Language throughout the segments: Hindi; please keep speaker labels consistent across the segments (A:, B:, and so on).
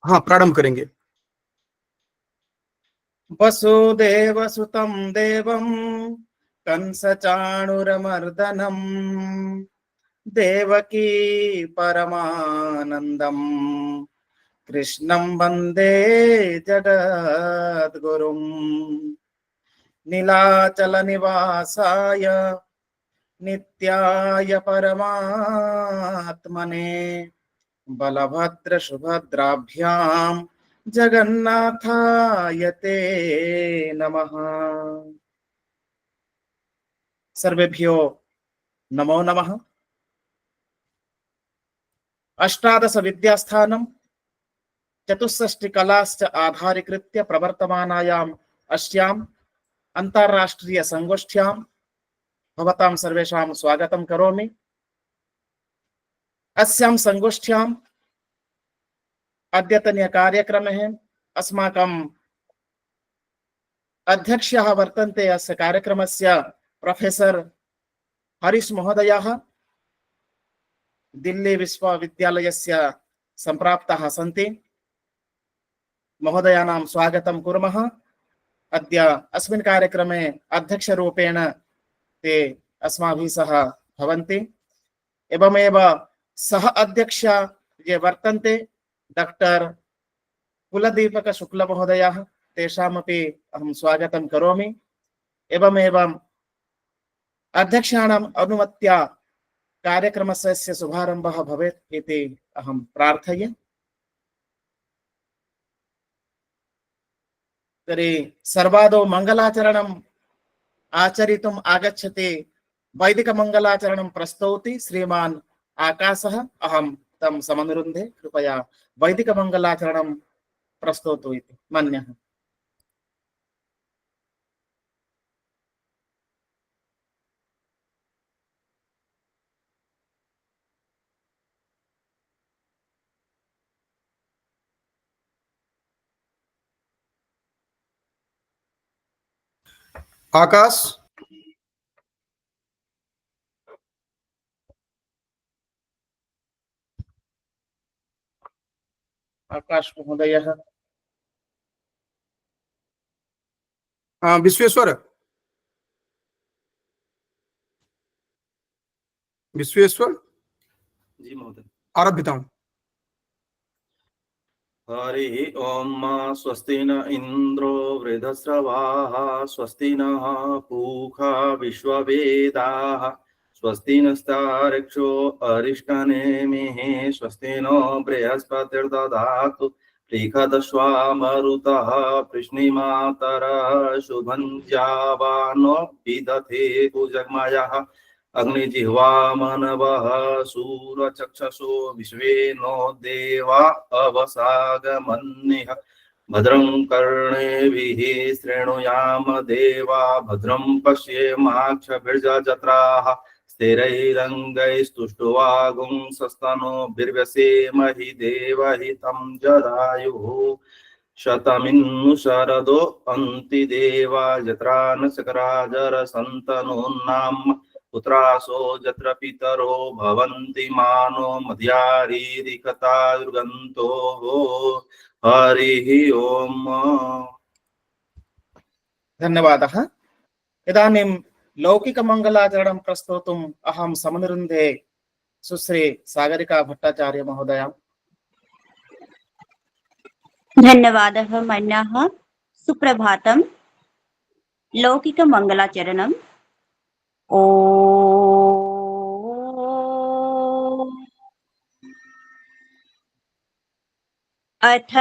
A: हाँ, प्रारंभ करेंगे।
B: वसुदेवसुतं देवं कंसचाणूरमर्दनं देवकी परमानन्दं कृष्णं वन्दे जगद्गुरुं नीलाचलनिवासाय नित्याय परमात्मने बलभद्रसुभद्राभ्यां जगन्नाथाय ते नमः। सर्वेभ्यो नमो नमः। अष्टादश विद्यास्थानं चतुष्षष्टि कलाश्च आधारीकृत्य प्रवर्तमानायाम् अस्याम् अन्ताराष्ट्रीय संगोष्ठ्यां भवतां सर्वेषां स्वागतं करोमि। अस्यां संगोष्ठ्याम् अद्यतनीय कार्यक्रमे अस्माकम् अध्यक्षः वर्तन्ते। अस्य कार्यक्रमस्य प्रोफेसर हरीश महोदयः दिल्ली विश्वविद्यालयस्य सम्प्राप्ताः सन्ति। महोदयानां स्वागतं कुर्मः। अद्य अस्मिन् कार्यक्रमे अध्यक्षरूपेण ते अस्माभिः सह भवन्ति। एवमेव सह अध्यक्ष ये वर्तन्ते डॉक्टर कुलदीपक शुक्ल महोदयः, तेषामपि अहं स्वागतं करोमि। एवमेव अध्यक्षाणाम् अनुमत्या कार्यक्रमस्य शुभारम्भः भवेत् इति अहं प्रार्थये। तर्हि सर्वादौ मङ्गलाचरणम् आचरितुम् आगच्छति। वैदिकमङ्गलाचरणं प्रस्तौति श्रीमान् आकाशः। अहं तं समनुरुन्धे कृपया वैदिकमङ्गलाचरणं प्रस्तौतु इति मन्यः।
A: आकाश,
B: आकाश महोदयः।
A: विश्वेश्वर, विश्वेश्वर
C: जी महोदय,
A: आरभ्यताम्।
C: हरि ओम। स्वस्ति न इंद्रो वृद्धस्रवाः, स्वस्ति नः पूषा विश्ववेदाः, स्वस्ति नस्तार्क्ष्यो अरिष्टनेमिः, स्वस्ति नो बृहस्पतिर्दधातु त्रिखदश्वा मरुतः कृष्णिमातरः, शुभं जावानो विदधेतु जग्मयः, अग्निजिह्वा मनवः सूरचक्षुषो विश्वे नो देवा अवसागमन्निः, भद्रं कर्णेभिः शृणुयाम देवा, भद्रं पश्येमाक्षभिर्यजत्राः, स्थिरैरङ्गैस्तुष्ट्वागुंसस्तनूभिर्व्यसेमहि देवहितं जदायुः, शतमिन्नु शरदो अन्ति देवा, यत्रा न शकराजरसन्तनूनाम्, पुत्रासो यत्र पितरो भवन्ति मानो मध्यारीरिकतायुर्गन्तो हरिः ओम्।
B: धन्यवादः। इदानीं लौकिकमङ्गलाचरणं प्रस्तोतुम् अहं समनुरुन्धे सुश्री सागरिका भट्टाचार्य महोदया।
D: धन्यवादः मन्यः। सुप्रभातं। लौकिकमङ्गलाचरणम्। ओ अथ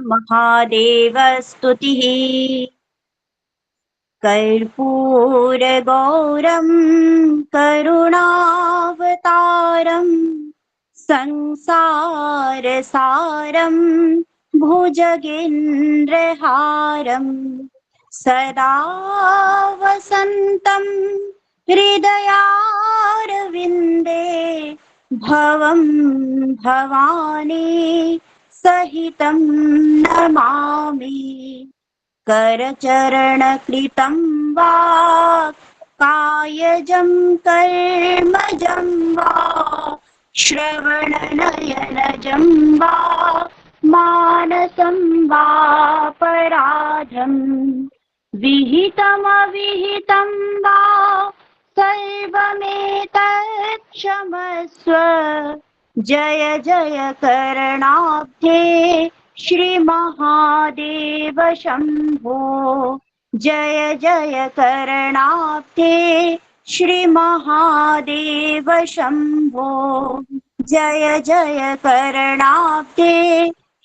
D: महादेवस्तुतिः। कर्पूरगौरं करुणावतारं संसारसारं भुजगेन्द्रहारं सदा वसन्तं हृदयारविन्दे भवं भवानी सहितं नमामि। करचरणकृतं वा कायजं कर्मजं वा श्रवणनयनजं वा वापराधम् विहितमविहितं वा सर्वमेतत् क्षमस्व। जय जय करणाब्धे श्रीमहादेव शम्भो। जय जय करणाब्धे श्रीमहादेव शम्भो। जय जय करणाब्धे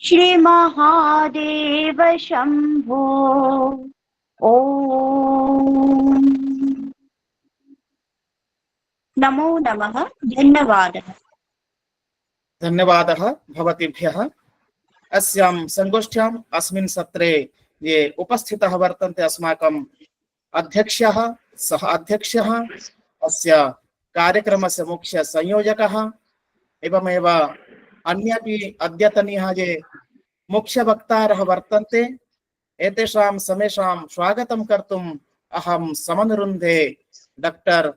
D: श्रीमहादेव शम्भो। ॐ नमो नमः। धन्यवादः।
B: धन्यवादः भवतीभ्यः। अस्यां संगोष्ठ्याम् अस्मिन् सत्रे ये उपस्थितः वर्तन्ते अस्माकम् अध्यक्षः, सह अध्यक्षः, अस्य कार्यक्रमस्य मुख्य संयोजकः एवमेव अन्यपि अद्यतनीयः ये मुख्य वक्तारः वर्तन्ते। एतेषां समेषां स्वागतं कर्तुम् अहं समनुरुन्धे डॉक्टर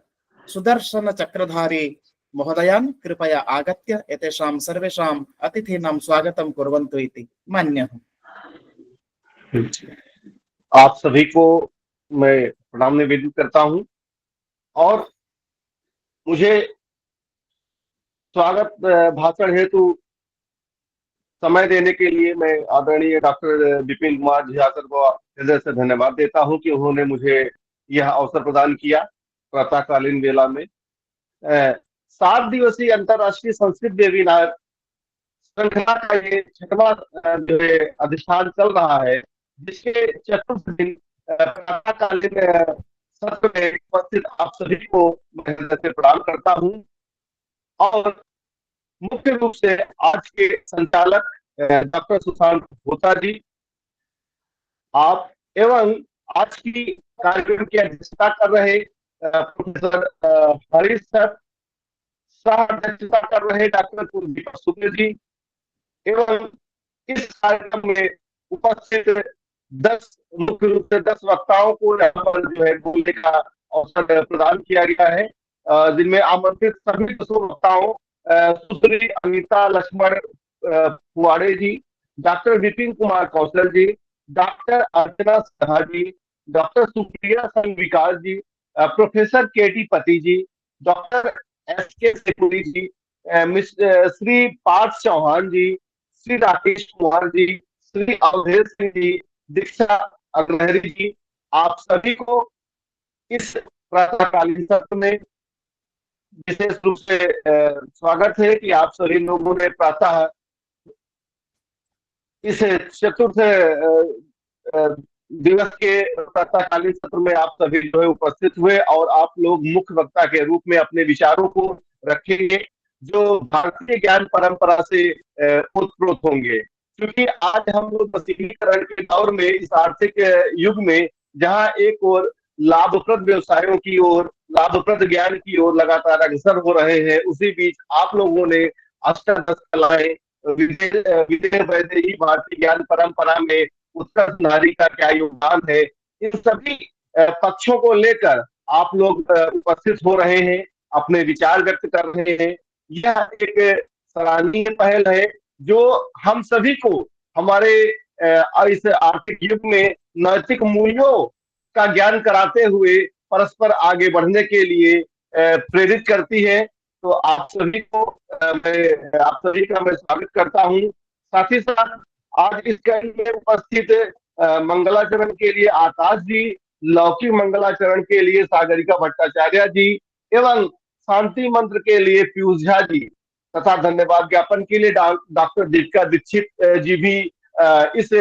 B: सुदर्शन चक्रधारी महोदयान् कृपया आगत्य एतेषां सर्वेषाम् अतिथीनां स्वागतं कुर्वन्तु इति मन्यः।
E: आप सभी को मैं प्रणाम निवेदित करता हूं और मुझे स्वागत भाषण हेतु समय देने के लिए मैं आदरणीय डॉक्टर विपिन कुमार झियाकर को हृदय से धन्यवाद देता हूं कि उन्होंने मुझे यह अवसर प्रदान किया प्रातःकालीन वेला में 7 दिवसीय अंतर्राष्ट्रीय संस्कृत वेबिनार श्रृंखला का ये 6वां जो है अधिष्ठान चल रहा है, जिसके चतुर्थ दिन प्रातःकालीन सत्र में उपस्थित आप सभी को मैं हृदय से प्रणाम करता हूं और मुख्य रूप से आज के संचालक डॉक्टर सुशांत होता जी, आप एवं आज की कार्यक्रम की अध्यक्षता कर रहे प्रोफेसर हरीश सर, सह अध्यक्षता कर रहे डॉक्टर कुलदीप शुक्ल जी एवं इस कार्यक्रम में उपस्थित 10 मुख्य रूप से 10 वक्ताओं को यहाँ पर जो है बोलने का अवसर प्रदान किया गया है, जिनमें आमंत्रित सभी 10 वक्ताओं सुश्री अनीता लक्ष्मण फुवाड़े जी, डॉक्टर विपिन कुमार कौशल जी, डॉक्टर अर्चना सिन्हा जी, डॉक्टर सुप्रिया संघ विकास जी, प्रोफेसर केटी पति जी, डॉक्टर एस.के. सेपुरी जी, श्री पार्थ चौहान जी, श्री राकेश कुमार जी, श्री अवधेश सिंह जी, दीक्षा अग्रहरी जी, आप सभी को इस प्रातःकालीन सत्र में विशेष रूप से स्वागत है कि आप सभी लोगों ने प्रातः इस चतुर्थ दिवस के प्रातःकालीन सत्र में आप सभी जो है उपस्थित हुए और आप लोग मुख्य वक्ता के रूप में अपने विचारों को रखेंगे जो भारतीय ज्ञान परंपरा से उत्प्रोत होंगे, क्योंकि आज हम लोग मशीनीकरण के दौर में इस आर्थिक युग में जहां एक और लाभप्रद व्यवसायों की ओर, लाभप्रद ज्ञान की ओर लगातार अग्रसर हो रहे हैं, उसी बीच आप लोगों ने अष्टादश कलाएं, विदेह वैदेही भारतीय ज्ञान परंपरा में उत्कर्ष नारी का क्या योगदान है, इन सभी पक्षों को लेकर आप लोग उपस्थित हो रहे हैं, अपने विचार व्यक्त कर रहे हैं। यह एक सराहनीय पहल है जो हम सभी को हमारे इस आर्थिक युग में नैतिक मूल्यों का ज्ञान कराते हुए परस्पर आगे बढ़ने के लिए प्रेरित करती है। तो आप सभी को आप सभी का मैं स्वागत करता हूं। साथ ही साथ आज इस कार्य में उपस्थित मंगलाचरण के लिए आकाश जी, लौकिक मंगलाचरण के लिए सागरिका भट्टाचार्य जी एवं शांति मंत्र के लिए पीयूष झा जी तथा धन्यवाद ज्ञापन के लिए डॉक्टर दीपिका दीक्षित जी भी इस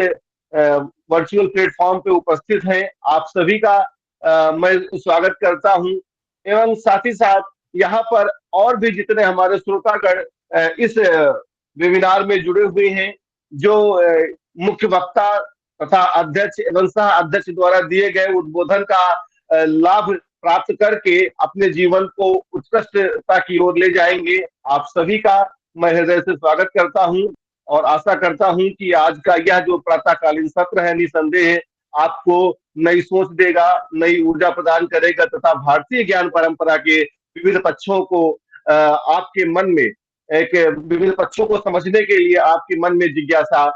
E: वर्चुअल प्लेटफॉर्म पे उपस्थित हैं। आप सभी का मैं स्वागत करता हूं एवं साथ ही साथ यहाँ पर और भी जितने हमारे श्रोतागण इस वेबिनार में जुड़े हुए हैं, जो मुख्य वक्ता तथा अध्यक्ष एवं सह अध्यक्ष द्वारा दिए गए उद्बोधन का लाभ प्राप्त करके अपने जीवन को उत्कृष्टता की ओर ले जाएंगे, आप सभी का मैं हृदय से स्वागत करता हूं और आशा करता हूं कि आज का यह जो प्रातःकालीन सत्र है निसंदेह आपको नई सोच देगा, नई ऊर्जा प्रदान करेगा तथा भारतीय ज्ञान परंपरा के विविध पक्षों को आपके मन में एक विभिन्न पक्षों को समझने के लिए आपके मन में जिज्ञासा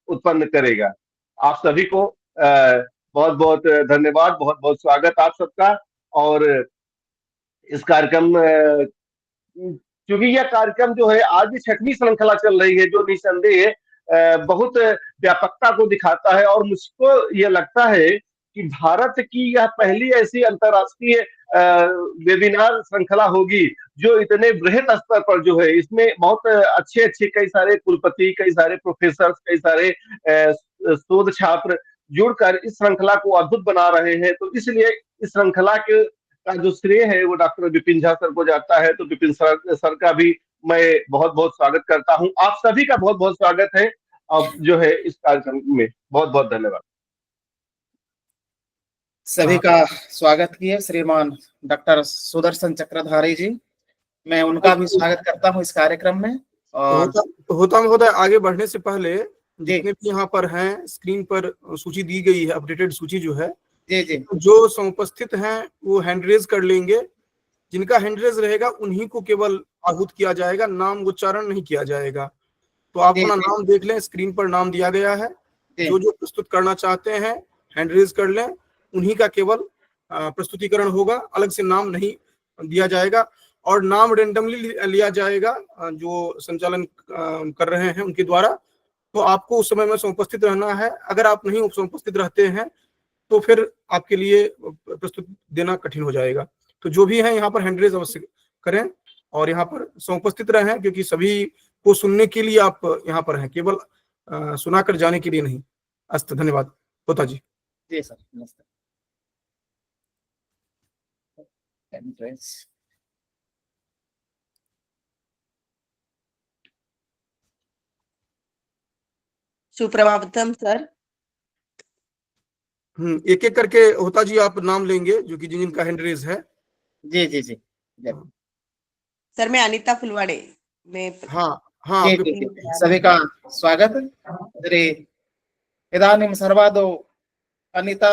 E: उत्पन्न करेगा। आप सभी को बहुत बहुत धन्यवाद, बहुत बहुत स्वागत आप सबका। और इस कार्यक्रम क्योंकि यह कार्यक्रम जो है आज भी 6वीं श्रृंखला चल रही है, जो निसंदेह बहुत व्यापकता को दिखाता है। और मुझको यह लगता है कि भारत की यह पहली ऐसी अंतर्राष्ट्रीय वेबिनार श्रृंखला होगी जो इतने बृहत स्तर पर जो है, इसमें बहुत अच्छे अच्छे कई सारे कुलपति, कई सारे प्रोफेसर, कई सारे शोध छात्र जुड़कर इस श्रृंखला को अद्भुत बना रहे हैं। तो इसलिए इस श्रृंखला के का जो श्रेय है वो डॉक्टर विपिन झा सर को जाता है। तो विपिन सर का भी मैं बहुत बहुत स्वागत करता हूं। आप सभी का बहुत बहुत स्वागत है अब जो है इस कार्यक्रम में। बहुत बहुत धन्यवाद।
B: सभी का स्वागत किए श्रीमान डॉक्टर सुदर्शन चक्रधारी जी, मैं उनका भी स्वागत करता हूं इस कार्यक्रम में। और
A: होता महोदय, आगे बढ़ने से पहले जितने भी यहाँ पर हैं, स्क्रीन पर सूची दी गई है, अपडेटेड सूची जो है,
B: जी जी,
A: जो समुपस्थित हैं वो हैंड रेज कर लेंगे। जिनका हैंड रेज रहेगा उन्हीं को केवल आहूत किया जाएगा, नाम उच्चारण नहीं किया जाएगा। तो आप अपना नाम देख लें, स्क्रीन पर नाम दिया गया है। जो जो प्रस्तुत करना चाहते हैं हैंड रेज कर लें, उन्हीं का केवल प्रस्तुतिकरण होगा, अलग से नाम नहीं दिया जाएगा। और नाम रेंडमली लिया जाएगा जो संचालन कर रहे हैं उनके द्वारा। तो आपको उस समय में समुपस्थित रहना है। अगर आप नहीं समुपस्थित रहते हैं तो फिर आपके लिए प्रस्तुत देना कठिन हो जाएगा। तो जो भी है यहाँ पर हैंड रेज अवश्य करें और यहाँ पर समुपस्थित रहें, क्योंकि सभी को सुनने के लिए आप यहाँ पर हैं, केवल सुनाकर जाने के लिए नहीं। अस्त, धन्यवाद। होता जी।
B: जी सर, नमस्ते।
F: सुप्रभातम सर।
A: एक एक करके होता जी आप नाम लेंगे जो कि जिनका हैंड रेज है।
B: जी जी जी
F: सर, मैं अनीता फुलवाड़े में।
A: हाँ हाँ,
B: जी जी जी, सभी का स्वागत। इदानीं सर्वादौ अनीता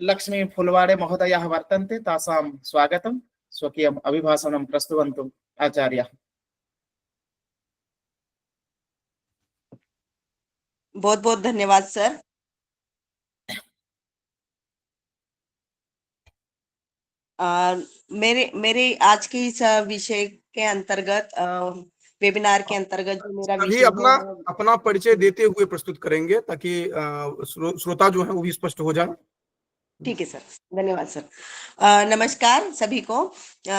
B: लक्ष्मी फुलवाड़े महोदयाः वर्तन्ते, तासां स्वागतं। स्वकीयम् अभिभाषणं प्रस्तुवन्तु आचार्य।
F: बहुत बहुत धन्यवाद सर। मेरे आज के इस विषय के अंतर्गत, वेबिनार के अंतर्गत जो मेरा
A: अभी
F: विषय
A: अपना परिचय देते हुए प्रस्तुत करेंगे ताकि श्रोता जो है वो भी स्पष्ट हो जाए।
F: ठीक है सर, धन्यवाद सर। नमस्कार सभी को।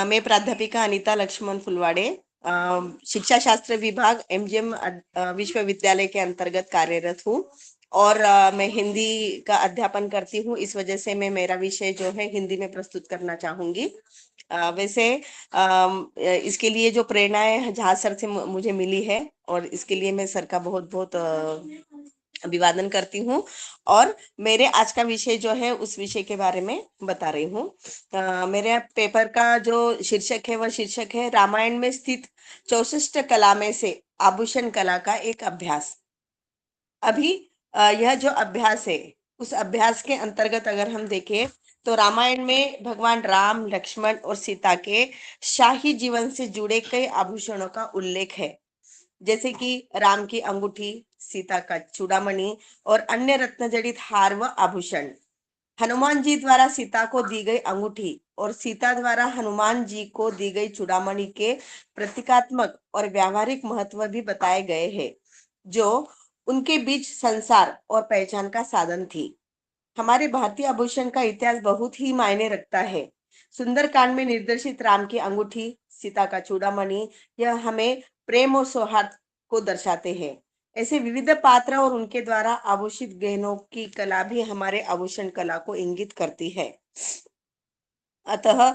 F: मैं प्राध्यापिका अनीता लक्ष्मण फुलवाड़े, शिक्षा शास्त्र विभाग एमजीएम विश्वविद्यालय के अंतर्गत कार्यरत हूँ और मैं हिंदी का अध्यापन करती हूँ। इस वजह से मैं मेरा विषय जो है हिंदी में प्रस्तुत करना चाहूंगी। वैसे इसके लिए जो प्रेरणाएं झा सर से मुझे मिली है और इसके लिए मैं सर का बहुत बहुत अभिवादन करती हूँ। और मेरे आज का विषय जो है उस विषय के बारे में बता रही हूँ। मेरे पेपर का जो शीर्षक है वह शीर्षक है रामायण में स्थित 64 कला में से आभूषण कला का एक अभ्यास। अभी यह जो अभ्यास है उस अभ्यास के अंतर्गत अगर हम देखें तो रामायण में भगवान राम, लक्ष्मण और सीता के शाही जीवन से जुड़े कई आभूषणों का उल्लेख है, जैसे कि राम की अंगूठी, सीता का चूड़ामणि और अन्य रत्नजड़ित हार व आभूषण। हनुमान जी द्वारा सीता को दी गई अंगूठी और सीता द्वारा हनुमान जी को दी गई चूड़ामणि के प्रतीकात्मक और व्यावहारिक महत्व भी बताए गए हैं, जो उनके बीच संसार और पहचान का साधन थी। हमारे भारतीय आभूषण का इतिहास बहुत ही मायने रखता है। सुंदरकांड में निर्देशित राम की अंगूठी, सीता का चूड़ामणि, यह हमें प्रेम और सौहार्द को दर्शाते हैं। ऐसे विविध पात्र और उनके द्वारा आभूषित गहनों की कला भी हमारे आभूषण कला को इंगित करती है। अतः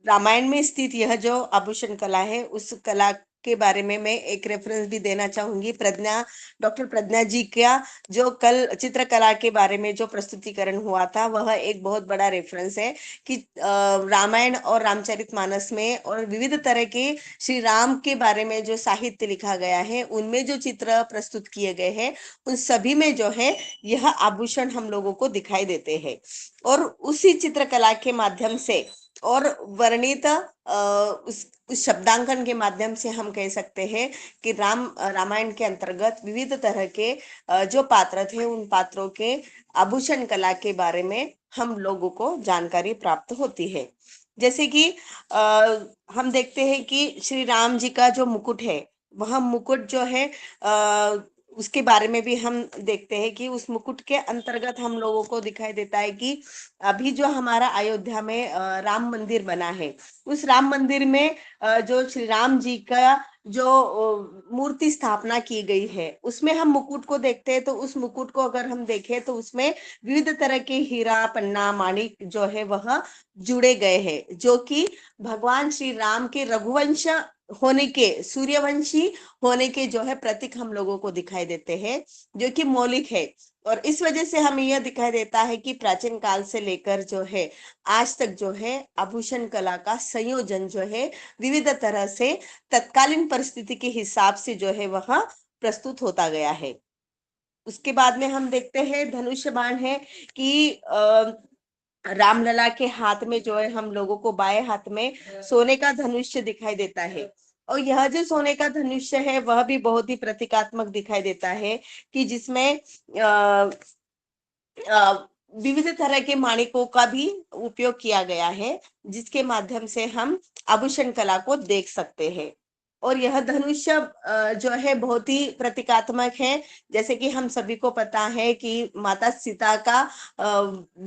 F: रामायण में स्थित यह जो आभूषण कला है उस कला के बारे में मैं एक रेफरेंस भी देना चाहूंगी। डॉक्टर प्रज्ञा जी का जो कल चित्रकला के बारे में जो प्रस्तुतिकरण हुआ था वह एक बहुत बड़ा रेफरेंस है कि रामायण और रामचरितमानस में और विविध तरह के श्री राम के बारे में जो साहित्य लिखा गया है उनमें जो चित्र प्रस्तुत किए गए हैं उन सभी में जो है यह आभूषण हम लोगों को दिखाई देते हैं। और उसी चित्रकला के माध्यम से और वर्णित उस शब्दांकन के माध्यम से हम कह सकते हैं कि रामायण के अंतर्गत विविध तरह के जो पात्र थे उन पात्रों के आभूषण कला के बारे में हम लोगों को जानकारी प्राप्त होती है। जैसे कि हम देखते हैं कि श्री राम जी का जो मुकुट है, वह मुकुट जो है उसके बारे में भी हम देखते हैं कि उस मुकुट के अंतर्गत हम लोगों को दिखाई देता है कि अभी जो हमारा अयोध्या में राम मंदिर बना है, उस राम मंदिर में जो श्री राम जी का जो मूर्ति स्थापना की गई है, उसमें हम मुकुट को देखते हैं। तो उस मुकुट को अगर हम देखें तो उसमें विविध तरह के हीरा पन्ना माणिक जो है वह जुड़े गए हैं, जो कि भगवान श्री राम के रघुवंश होने के, सूर्यवंशी होने के जो है प्रतीक हम लोगों को दिखाई देते हैं, जो कि मौलिक है। और इस वजह से हमें यह दिखाई देता है कि प्राचीन काल से लेकर जो है आज तक जो है आभूषण कला का संयोजन जो है विविध तरह से तत्कालीन परिस्थिति के हिसाब से जो है वह प्रस्तुत होता गया है। उसके बाद में हम देखते हैं धनुष्य बाण है कि रामलला के हाथ में जो है हम लोगों को बाएं हाथ में सोने का धनुष्य दिखाई देता है। और यह जो सोने का धनुष्य है वह भी बहुत ही प्रतीकात्मक दिखाई देता है कि जिसमें विविध तरह के माणिकों का भी उपयोग किया गया है, जिसके माध्यम से हम आभूषण कला को देख सकते हैं। और यह धनुष्य जो है बहुत ही प्रतीकात्मक है। जैसे कि हम सभी को पता है कि माता सीता का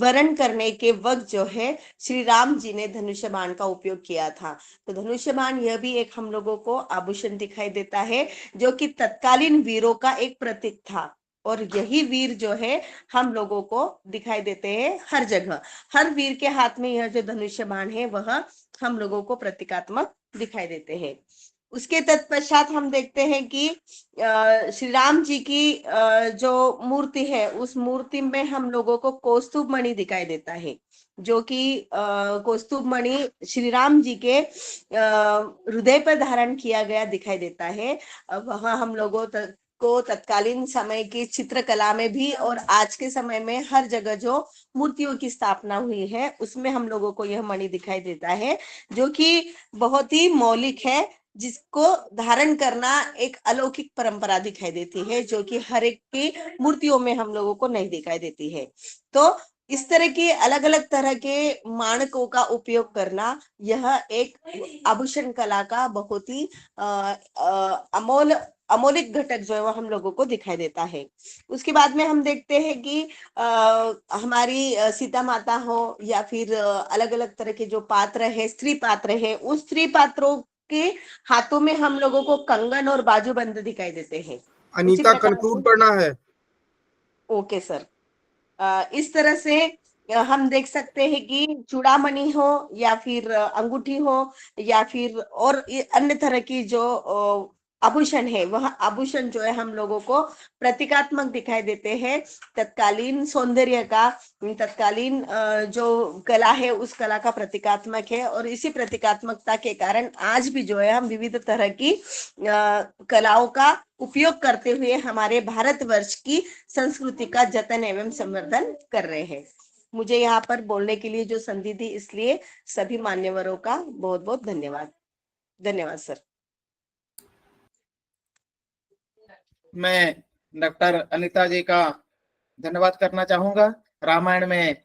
F: वरण करने के वक्त जो है श्री राम जी ने धनुष्य बाण का उपयोग किया था। तो धनुष्य बाण यह भी एक हम लोगों को आभूषण दिखाई देता है, जो कि तत्कालीन वीरों का एक प्रतीक था। और यही वीर जो है हम लोगों को दिखाई देते हैं हर जगह। हर वीर के हाथ में यह जो धनुष्य बाण है वह हम लोगों को प्रतीकात्मक दिखाई देते हैं। उसके तत्पश्चात हम देखते हैं कि श्री राम जी की जो मूर्ति है, उस मूर्ति में हम लोगों को कौस्तुभ मणि दिखाई देता है, जो कि कौस्तुभ मणि श्री राम जी के हृदय पर धारण किया गया दिखाई देता है। वह हम लोगों को तत्कालीन समय की चित्रकला में भी और आज के समय में हर जगह जो मूर्तियों की स्थापना हुई है उसमें हम लोगों को यह मणि दिखाई देता है, जो कि बहुत ही मौलिक है, जिसको धारण करना एक अलौकिक परंपरा दिखाई देती है, जो कि हर एक की मूर्तियों में हम लोगों को नहीं दिखाई देती है। तो इस तरह के अलग अलग तरह के मानकों का उपयोग करना यह एक आभूषण कला का बहुत ही अमौलिक घटक जो है वो हम लोगों को दिखाई देता है। उसके बाद में हम देखते हैं कि हमारी सीता माता हो या फिर अलग अलग तरह के जो पात्र है, स्त्री पात्र है, उस स्त्री पात्रों के हाथों में हम लोगों को कंगन और बाजूबंद दिखाई देते हैं।
A: अनीता कंक्लूड करना है।
F: Okay sir. इस तरह से हम देख सकते हैं कि चूड़ामणि हो या फिर अंगूठी हो या फिर और अन्य तरह की जो आभूषण है, वह आभूषण जो है हम लोगों को प्रतीकात्मक दिखाई देते हैं तत्कालीन सौंदर्य का, तत्कालीन जो कला है उस कला का प्रतीकात्मक है। और इसी प्रतीकात्मकता के कारण आज भी जो है हम विविध तरह की कलाओं का उपयोग करते हुए हमारे भारतवर्ष की संस्कृति का जतन एवं संवर्धन कर रहे हैं। मुझे यहाँ पर बोलने के लिए जो संधि दी, इसलिए सभी मान्यवरों का बहुत बहुत धन्यवाद। धन्यवाद सर।
B: मैं डॉक्टर अनिता जी का धन्यवाद करना चाहूंगा। रामायण में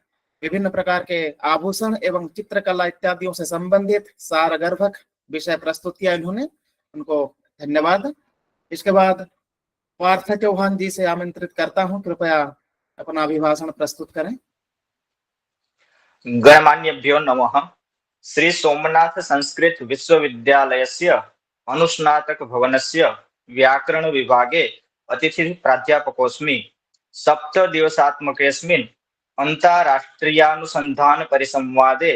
B: विभिन्न प्रकार के आभूषण एवं चित्रकला इत्यादियों से संबंधित सारगर्भक विषय प्रस्तुत किया इन्होंने, उनको धन्यवाद। इसके बाद पार्थ चौहान जी से आमंत्रित करता हूं, कृपया अपना अभिभाषण प्रस्तुत करें।
G: गणमान्येभ्यो नमः। श्री सोमनाथ संस्कृत विश्वविद्यालयस्य अनुस्नातक भवनस्य व्याकरण विभागे अतिथि प्राध्यापकोऽस्मि। 7 दिवसात्मकेऽस्मिन् अन्ताराष्ट्रियानुसन्धान परिसंवादे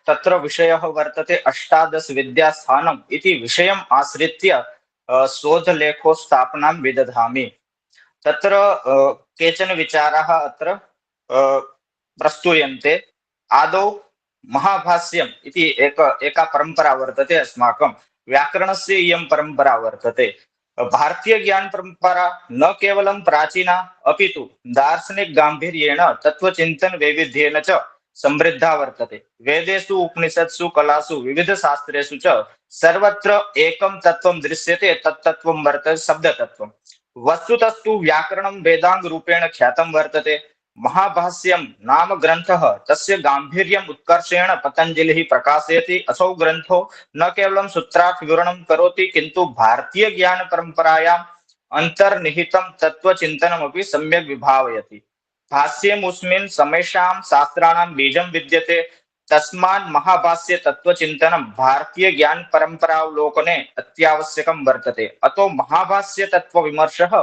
G: तत्र विषयः वर्तते 18 विद्यास्थानम् इति विषयम् आश्रित्य शोधलेखोत्स्थापनां विदधामि। तत्र केचन विचाराः अत्र प्रस्तूयन्ते। आदौ महाभाष्यम् इति एका परंपरा वर्तते। अस्माकं व्याकरणस्य इयं परंपरा वर्तते। भारतीय ज्ञान परंपरा न केवलं प्राचीना अपितु दार्शनिक गांभीर्येण तत्वचिन्तन वैविध्येन च समृद्धा वर्तते। वेदेषु उपनिषत्सु कलासु विविधशास्त्रेषु च सर्वत्र एकं तत्त्वं दृश्यते, तत्तत्त्वं वर्तते शब्दतत्त्वम्। वस्तुतस्तु व्याकरणं वेदांग रूपेण ख्यातं वर्तते। महाभाष्यं नाम ग्रन्थः तस्य गाम्भीर्यम् उत्कर्षेण पतञ्जलिः प्रकाशयति। असौ ग्रन्थो न केवलं सूत्रार्थ विवरणं करोति, किन्तु भारतीय ज्ञान परम्परायाम् अन्तर्निहितं तत्त्वचिन्तनमपि सम्यक् विभावयति। भाष्येमुस्मिन् समेषां शास्त्राणां बीजं विद्यते। तस्मात् महाभाष्ये तत्त्वचिन्तनं भारतीय ज्ञान परम्परावलोकने अत्यावश्यकं वर्तते। अतो महाभाष्य तत्त्वविमर्शः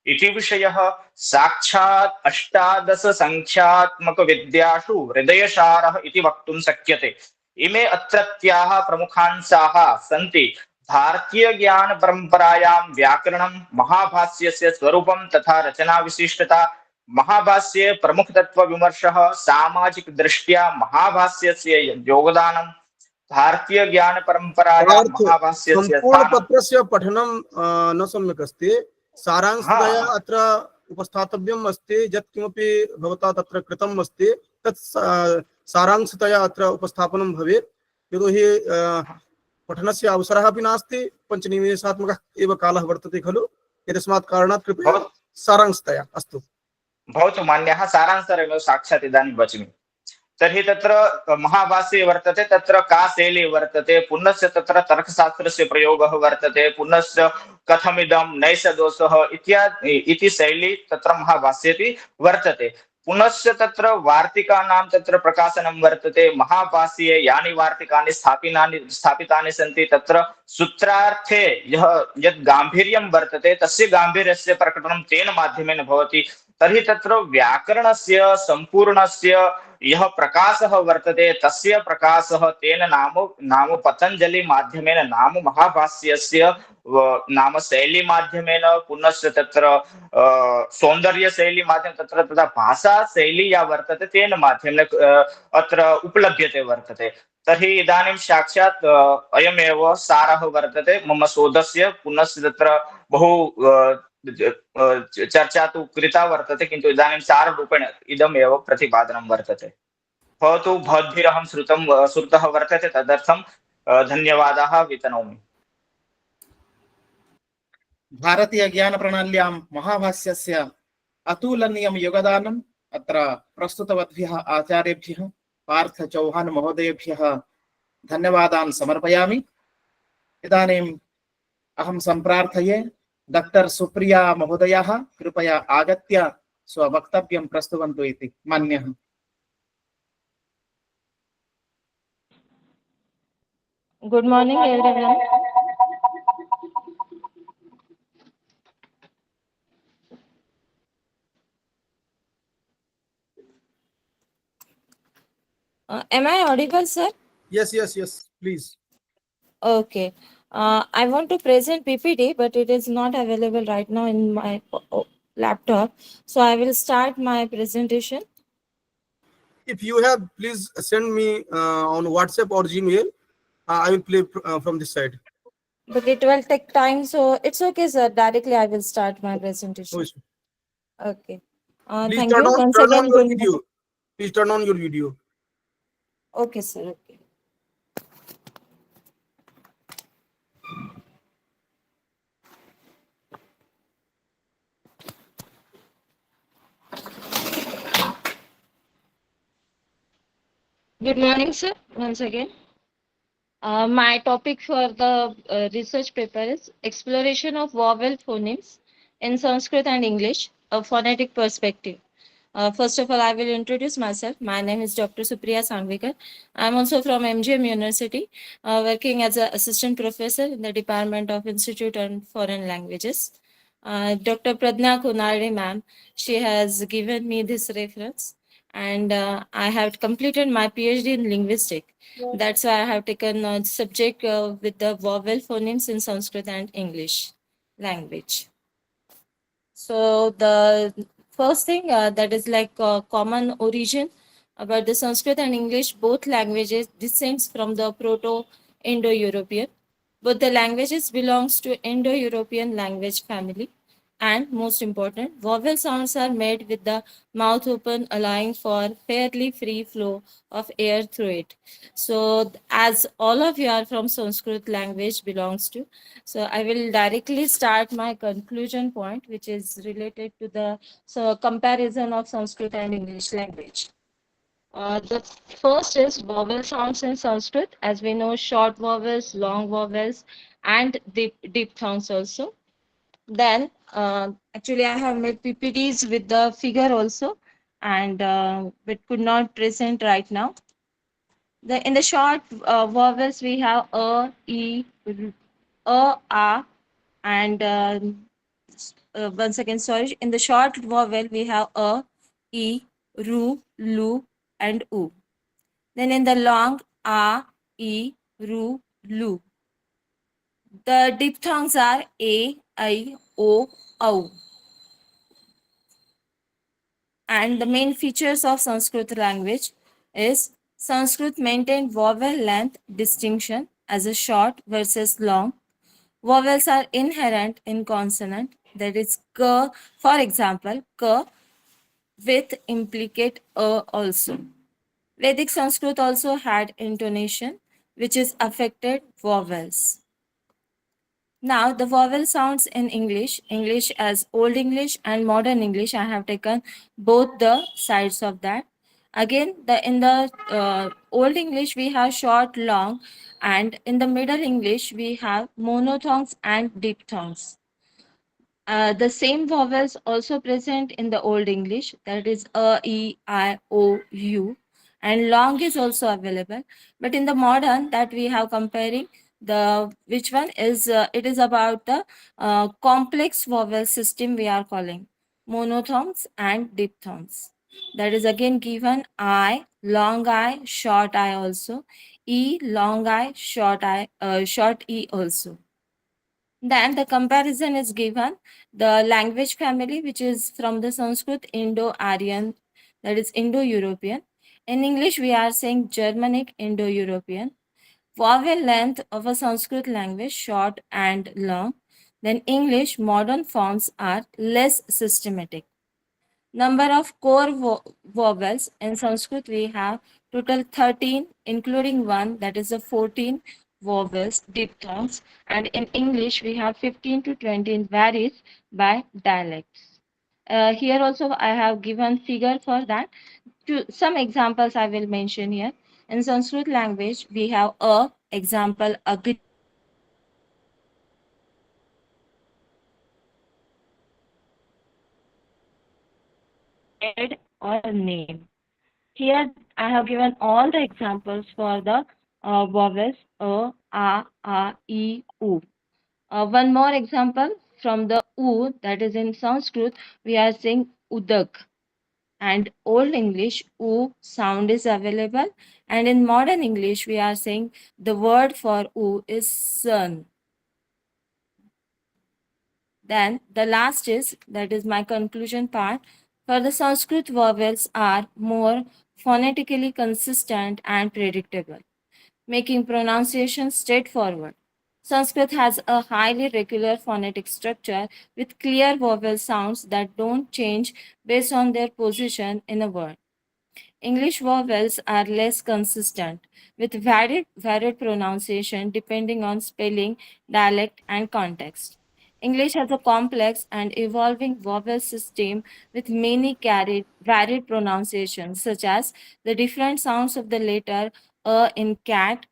G: इति विषयः साक्षात् अष्टादश संख्यात्मक विद्यासु हृदयसारः इति वक्तुं शक्यते। इमे अत्रत्याः प्रमुखांशाः सन्ति। भारतीय ज्ञान परंपरायां व्याकरणं, महाभाष्यस्य स्वरूपं तथा रचना विशिष्टता, महाभाष्ये प्रमुख तत्व विमर्शः, सामाजिक दृष्ट्या महाभाष्यस्य योगदानं, भारतीय ज्ञान परंपरायां महाभाष्यस्य
A: संपूर्ण
G: स्थानं।
A: पत्रस्य पठनं न सम्यक् अस्ति। सारांशतया अत्र उपस्थातव्यम् अस्ति। यत् किमपि भवता तत्र कृतम् अस्ति तत् सारांशतया अत्र उपस्थापनं भवेत्। यतोहि पठनस्य अवसरः अपि नास्ति, 5 निमेषात्मकः एव कालः वर्तते खलु। एतस्मात् कारणात् कृपया सारांशतया। अस्तु
G: भवतु मान्यः, सारांशरेव साक्षात् इदानीं वचामि। तर्हि तत्र महाभाष्ये वर्तते, तत्र का शैली वर्तते, पुनश्च तत्र तर्कशास्त्रस्य प्रयोगः वर्तते, पुनश्च कथमिदं नैषदोषः इति शैली तत्र महाभाष्येऽपि वर्तते। पुनश्च तत्र वार्तिकानां तत्र प्रकाशनं वर्तते। महाभाष्ये यानि वार्तिकानि स्थापितानि सन्ति, तत्र सूत्रार्थे यत् गाम्भीर्यं वर्तते तस्य गाम्भीर्यस्य प्रकटनं तेन माध्यमेन भवति। तर्हि तत्र व्याकरणस्य सम्पूर्णस्य यः प्रकाशः वर्तते तस्य प्रकाशः तेन नाम पतञ्जलि माध्यमेन, नाम महाभाष्यस्य नाम शैली माध्यमेन, पुनश्च तत्र सौन्दर्य शैली माध्यमेन, तत्र तथा भाषा शैली या वर्तते तेन माध्यमेन अत्र उपलभ्यते वर्तते। तर्हि इदानीं साक्षात् अयमेव सारः वर्तते मम शोधस्य। पुनश्च तत्र बहु चर्चा तु कृता वर्तते, किन्तु इदानीं साररूपेण इदमेव प्रतिपादनं वर्तते। भवतु भवद्भिरहं श्रुतः वर्तते, तदर्थं धन्यवादाः वितनोमि।
B: भारतीय ज्ञान प्रणाल्यां महाभाष्यस्य अतुलनीयं योगदानम् अत्र प्रस्तुतवद्भ्यः आचार्येभ्यः पार्थ चौहान महोदयेभ्यः धन्यवादान् समर्पयामि। इदानीम् अहं सम्प्रार्थये डॉक्टर सुप्रिया महोदयाः कृपया आगत्य स्ववक्तव्यं प्रस्तुवन्तु इति मन्यः।
H: Good morning, everyone. Am I audible, sir?
A: Yes, please.
H: Okay. I want to present PPT, but it is not available right now in my laptop. So I will start my presentation.
A: If you have, please send me on WhatsApp or Gmail. I will play from this side.
H: But it will take time, so it's okay, sir. Directly I will start my presentation. Okay.
A: Please
H: Thank
A: turn
H: you.
A: on,
H: Once
A: turn on
H: again,
A: your
H: good
A: video. Please turn on your video.
H: Okay, sir. Okay. Good morning, sir. Once again. My topic for the research paper is exploration of vowel phonemes in Sanskrit and English, a phonetic perspective. First of all, I will introduce myself. My name is Dr. Supriya Sangvikar. I'm also from MGM University, working as an assistant professor in the Department of Institute on Foreign Languages. Dr. Pradnya Kunardi ma'am, she has given me this reference, and I have completed my PhD in linguistics. That's why I have taken a subject with the vowel phonemes in Sanskrit and English language. So the first thing that is like a common origin about the Sanskrit and English, both languages descends from the Proto-Indo-European. Both the languages belongs to Indo-European language family. And most important, vowel sounds are made with the mouth open, allowing for fairly free flow of air through it. So as all of you are from Sanskrit language belongs to, so I will directly start my conclusion point, which is related to the comparison of Sanskrit and English language. The first is vowel sounds in Sanskrit. As we know, short vowels, long vowels, and diphthongs also. Then, actually, I have made PPTs with the figure also, and it could not present right now. In the short vowels, we have a, e, a, and once again, sorry. In the short vowel, we have a, e, ru, lu, and u. Then in the long, a, e, ru, lu. The diphthongs are a, I, o, au. And the main features of Sanskrit language is Sanskrit maintained vowel length distinction as a short versus long. Vowels are inherent in consonant, that is k, for example, k with implicate a also. Vedic Sanskrit also had intonation, which is affected vowels. Now, the vowel sounds in English, English as Old English and Modern English, I have taken both the sides of that. Again, in the Old English, we have short, long, and in the Middle English, we have monophthongs and diphthongs. The same vowels also present in the Old English, that is a, e, I, o, u, and long is also available. But in the modern that we have comparing, the which one is it is about the complex vowel system we are calling monophthongs and diphthongs. That is again given I, long I, short I also, e, long I, short e also. Then the comparison is given the language family, which is from the Sanskrit Indo-Aryan, that is Indo-European. In English, we are saying Germanic Indo-European. Vowel length of a Sanskrit language, short and long. Then English modern forms are less systematic. Number of core vowels in Sanskrit, we have total 13, including one, that is a 14 vowels, diphthongs, and in English we have 15 to 20, varies by dialects. Here also I have given figure for that. Some examples I will mention here. In Sanskrit language, we have a example, agri, or a name. Here I have given all the examples for the vowels a, e, u. One more example from the u, that is in Sanskrit, we are saying udak. And Old English, u sound is available. And in modern English, we are saying the word for u is sun. Then the last is, that is my conclusion part. For the Sanskrit vowels are more phonetically consistent and predictable, making pronunciation straightforward. Sanskrit has a highly regular phonetic structure with clear vowel sounds that don't change based on their position in a word. English vowels are less consistent, with varied pronunciation depending on spelling, dialect, and context. English has a complex and evolving vowel system with many varied pronunciations, such as the different sounds of the letter a in cat,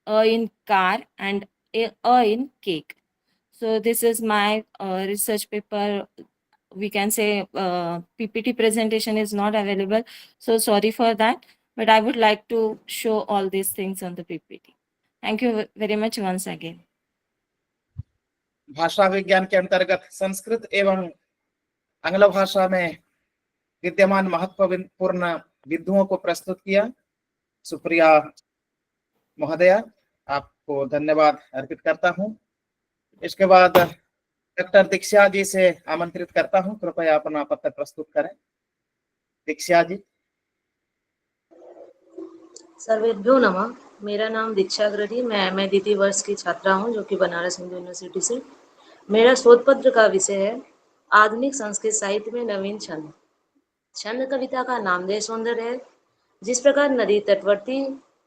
H: a in car, and a in cake. So this is my research paper. We can say PPT presentation is not available. So sorry for that, but I would like to show all these things on the PPT. Thank you very much once again.
B: भाषा विज्ञान के अंतर्गत संस्कृत एवं आंग्ल भाषा में विद्यमान महत्वपूर्ण बिंदुओं को प्रस्तुत किया। सुप्रिया महोदया, आपको धन्यवाद अर्पित करता हूं। इसके बाद डॉक्टर दीक्षा जी से आमंत्रित करता हूं, कृपया अपना पत्र प्रस्तुत करें। दीक्षा जी।
I: सर्वेभ्यो नमः। मेरा नाम दीक्षा अग्रणी, मैं द्वितीय वर्ष की छात्रा हूं, जो कि बनारस हिंदू यूनिवर्सिटी से। मेरा शोध पत्र का विषय है आधुनिक संस्कृत साहित्य में नवीन छंद। छंद कविता का नामधेय सौंदर्य है। जिस प्रकार नदी तटवर्ती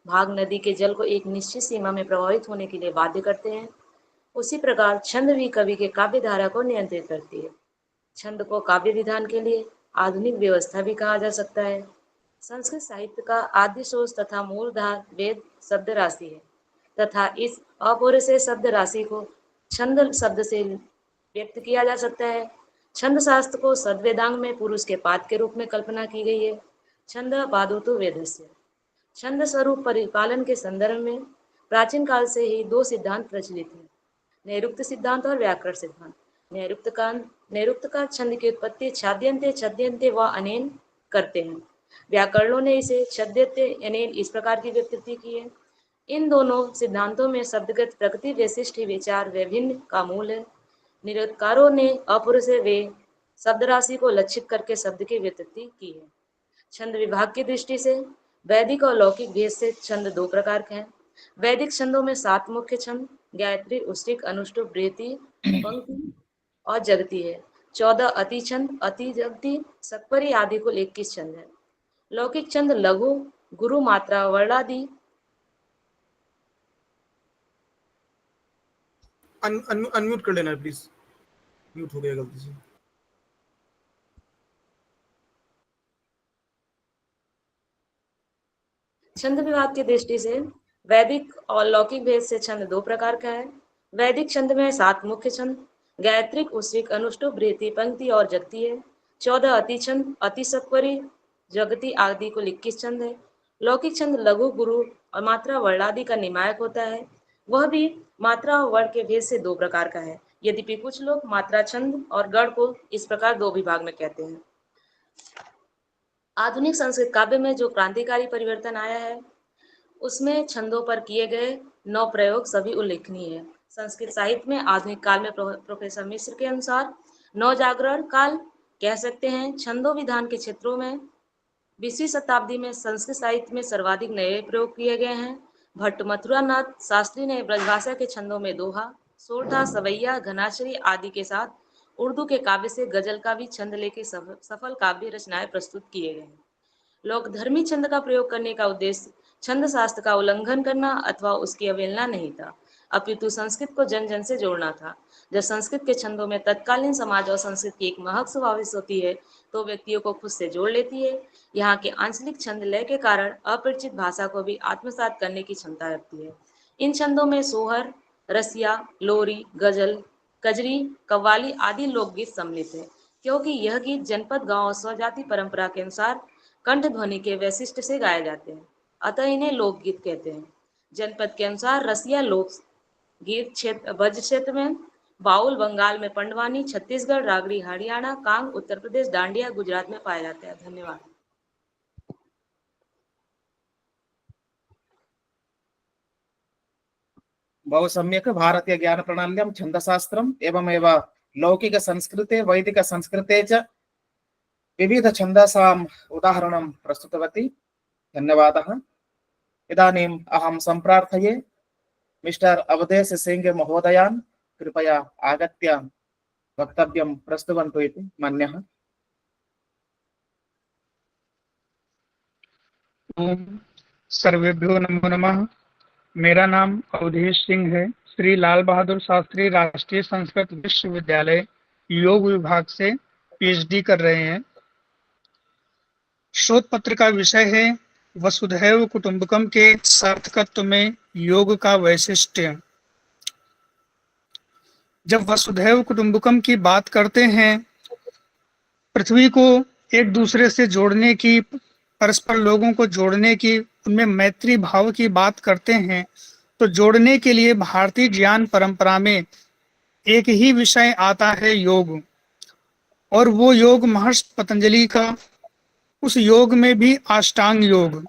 I: भाग नदी के जल को एक निश्चित सीमा में प्रवाहित होने के लिए बाध्य करते हैं, उसी प्रकार छंद भी कवि के काव्य धारा को नियंत्रित करती है। छंद को काव्य विधान के लिए आधुनिक व्यवस्था भी कहा जा सकता है। संस्कृत साहित्य का आद्य सोर्स तथा मूलधार वेद शब्द राशि है तथा इस अपौरुषेय शब्द राशि को छंद शब्द से व्यक्त किया जा सकता है। छंद शास्त्र को सद्वेदांग में पुरुष के पाद के रूप में कल्पना की गई है। छंद पादोतु वेदस्य। छंद स्वरूप परिपालन के संदर्भ में प्राचीन काल से ही दो सिद्धांत प्रचलित हैं, नैरुक्त सिद्धांत और व्याकरण सिद्धांत। नैरुक्त का छंद की उत्पत्ति छाद्यन्ते छद्यन्ते व अनेन करते हैं। व्याकरणों ने इसे छद्यते अनेन इस प्रकार की व्युत्पत्ति की है। इन दोनों सिद्धांतों में शब्दगत प्रकृति विशिष्ट विचार विभिन्न का मूल है। निरुक्तकारों ने अपौरुषेय वे शब्द राशि को लक्षित करके शब्द की व्युत्पत्ति की है। छंद विभाग की दृष्टि से वैदिक और लौकिक भेद से छंद दो प्रकार के हैं। वैदिक छंदों में 7 मुख्य छंद गायत्री, उष्टिक, अनुष्टुप, बृहति, पंक्ति और जगती है। 14 अति छंद, अति, जगती, सकपरी आदि कुल 21 छंद है। लौकिक छंद लघु, गुरु, मात्रा, वर्णादि
A: अनम्यूट कर लेना प्लीज, म्यूट हो गया गलती से।
I: छंद विभाग की दृष्टि से वैदिक और लौकिक भेद से छंद दो प्रकार का है। वैदिक छंद में 7 मुख्य छंद गायत्रिक, उष्टिक, अनुष्टुप, बृहति, पंक्ति और जगती है। 14 अति छंद, अति, सकपरी, जगती आदि कुल 21 छंद है। लौकिक छंद लघु, गुरु और मात्रा, वर्णादि का निमायक होता है। वह भी मात्रा और वर्ण के भेद से दो प्रकार का है। यद्यपि कुछ लोग मात्रा छंद और गढ़ को इस प्रकार दो विभाग में कहते हैं। आधुनिक संस्कृत काव्य में जो क्रांतिकारी परिवर्तन आया है उसमें छंदों पर किए गए 9 प्रयोग सभी उल्लेखनीय है। संस्कृत साहित्य में आधुनिक काल में प्रोफेसर मिश्र के अनुसार नवजागरण काल कह सकते हैं। छंदों विधान के क्षेत्रों में 20वीं शताब्दी में संस्कृत साहित्य में सर्वाधिक नए प्रयोग किए गए हैं। भट्ट मथुरानाथ शास्त्री ने ब्रजभाषा के छंदों में दोहा, सोरठा, सवैया, घनाश्री आदि के साथ उर्दू के काव्य से गजल का भी छंद लेके सफल काव्य रचनाएं प्रस्तुत किए गए हैं। लोक धर्मी छंद का प्रयोग करने का उद्देश्य छंद शास्त्र का उल्लंघन करना अथवा उसकी अवहेलना नहीं था, अपितु संस्कृत को जन जन से जोड़ना था। जब संस्कृत के छंदों में तत्कालीन समाज और संस्कृत की एक महक समावेश होती है तो व्यक्तियों को खुद से जोड़ लेती है। यहाँ के आंचलिक छंद लय के कारण अपरिचित भाषा को भी आत्मसात करने की क्षमता रखती है। इन छंदों में सोहर, रसिया, लोरी, गजल, कजरी, कव्वाली आदि लोकगीत सम्मिलित है, क्योंकि यह गीत जनपद, गांव और स्वजाति परंपरा के अनुसार कंठ ध्वनि के वैशिष्ट से गाए जाते हैं, अतः इन्हें लोकगीत कहते हैं। जनपद के अनुसार रसिया लोक गीत क्षेत्र ब्रज क्षेत्र में, बाउल बंगाल में, पंडवानी छत्तीसगढ़, रागड़ी हरियाणा, कांग उत्तर प्रदेश, डांडिया गुजरात में पाया जाता है। धन्यवाद।
B: बहु सम्यक् भारतीय ज्ञान प्रणाल्यां छन्दशास्त्रम् एवमेव लौकिक संस्कृते वैदिक संस्कृते च विविध छन्दसाम् उदाहरणं प्रस्तुतवती। धन्यवादः। इदानीम् अहं सम्प्रार्थये मिस्टर अवधेश सिंह महोदयान् कृपया आगत्य वक्तव्यं प्रस्तुवन्तु इति मन्यः।
J: सर्वेभ्यो नमो नमः। मेरा नाम अवधेश सिंह है। श्री लाल बहादुर शास्त्री राष्ट्रीय संस्कृत विश्वविद्यालय योग विभाग से पीएचडी कर रहे हैं। शोध पत्र का विषय है वसुधैव कुटुंबकम के सार्थकत्व में योग का वैशिष्ट्य। जब वसुधैव कुटुंबकम की बात करते हैं, पृथ्वी को एक दूसरे से जोड़ने की, परस्पर लोगों को जोड़ने की, उनमें मैत्री भाव की बात करते हैं, तो जोड़ने के लिए भारतीय ज्ञान परंपरा में एक ही विषय आता है, योग। और वो योग महर्षि पतंजलि का, उस योग में भी अष्टांग योग,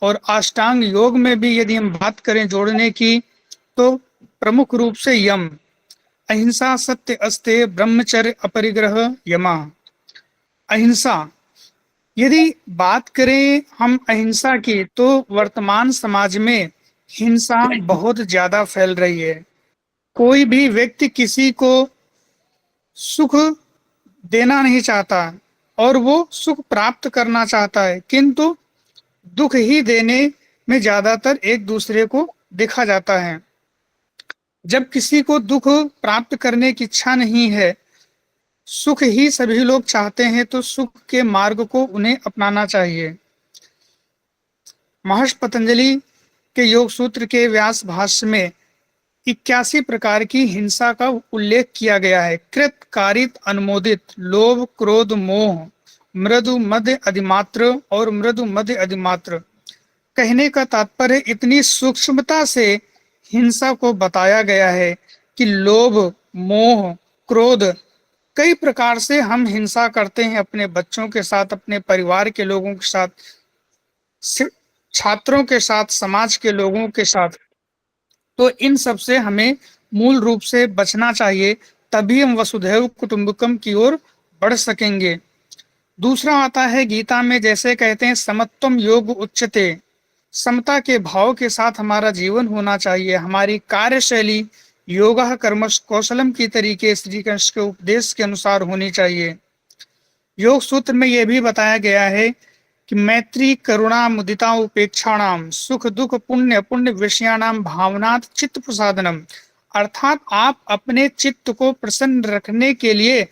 J: और अष्टांग योग में भी यदि हम बात करें जोड़ने की तो प्रमुख रूप से यम, अहिंसा, सत्य, अस्तेय, ब्रह्मचर्य, अपरिग्रह, यमा। अहिंसा, यदि बात करें हम अहिंसा की तो वर्तमान समाज में हिंसा बहुत ज्यादा फैल रही है। कोई भी व्यक्ति किसी को सुख देना नहीं चाहता और वो सुख प्राप्त करना चाहता है, किंतु दुख ही देने में ज्यादातर एक दूसरे को देखा जाता है। जब किसी को दुख प्राप्त करने की इच्छा नहीं है, सुख ही सभी लोग चाहते हैं, तो सुख के मार्ग को उन्हें अपनाना चाहिए। महर्षि पतंजलि के योग सूत्र के व्यास भाष्य में 81 प्रकार की हिंसा का उल्लेख किया गया है। कृत, कारित, अनुमोदित, लोभ, क्रोध, मोह, मृदु, मध्य, अधिमात्र और मृदु, मध्य, अधिमात्र। कहने का तात्पर्य इतनी सूक्ष्मता से हिंसा को बताया गया है कि लोभ, मोह, क्रोध, कई प्रकार से हम हिंसा करते हैं अपने बच्चों के साथ, अपने परिवार के लोगों के साथ, छात्रों के साथ, समाज के लोगों के साथ। तो इन सब से हमें मूल रूप से बचना चाहिए, तभी हम वसुधैव कुटुंबकम की ओर बढ़ सकेंगे। दूसरा आता है गीता में, जैसे कहते हैं समत्वम योग उच्यते, समता के भाव के साथ हमारा जीवन होना चाहिए। हमारी कार्यशैली योगा कर्मश कौशलम की तरीके श्री कृष्ण के उपदेश के अनुसार होनी चाहिए। योग सूत्र में यह भी बताया गया है कि मैत्री, करुणा, मुदिता, उपेक्षाणाम, सुख दुख, पुण्य पुण्य विषयाणाम भावनात् चित्त प्रसादनम, अर्थात आप अपने चित्त को प्रसन्न रखने के लिए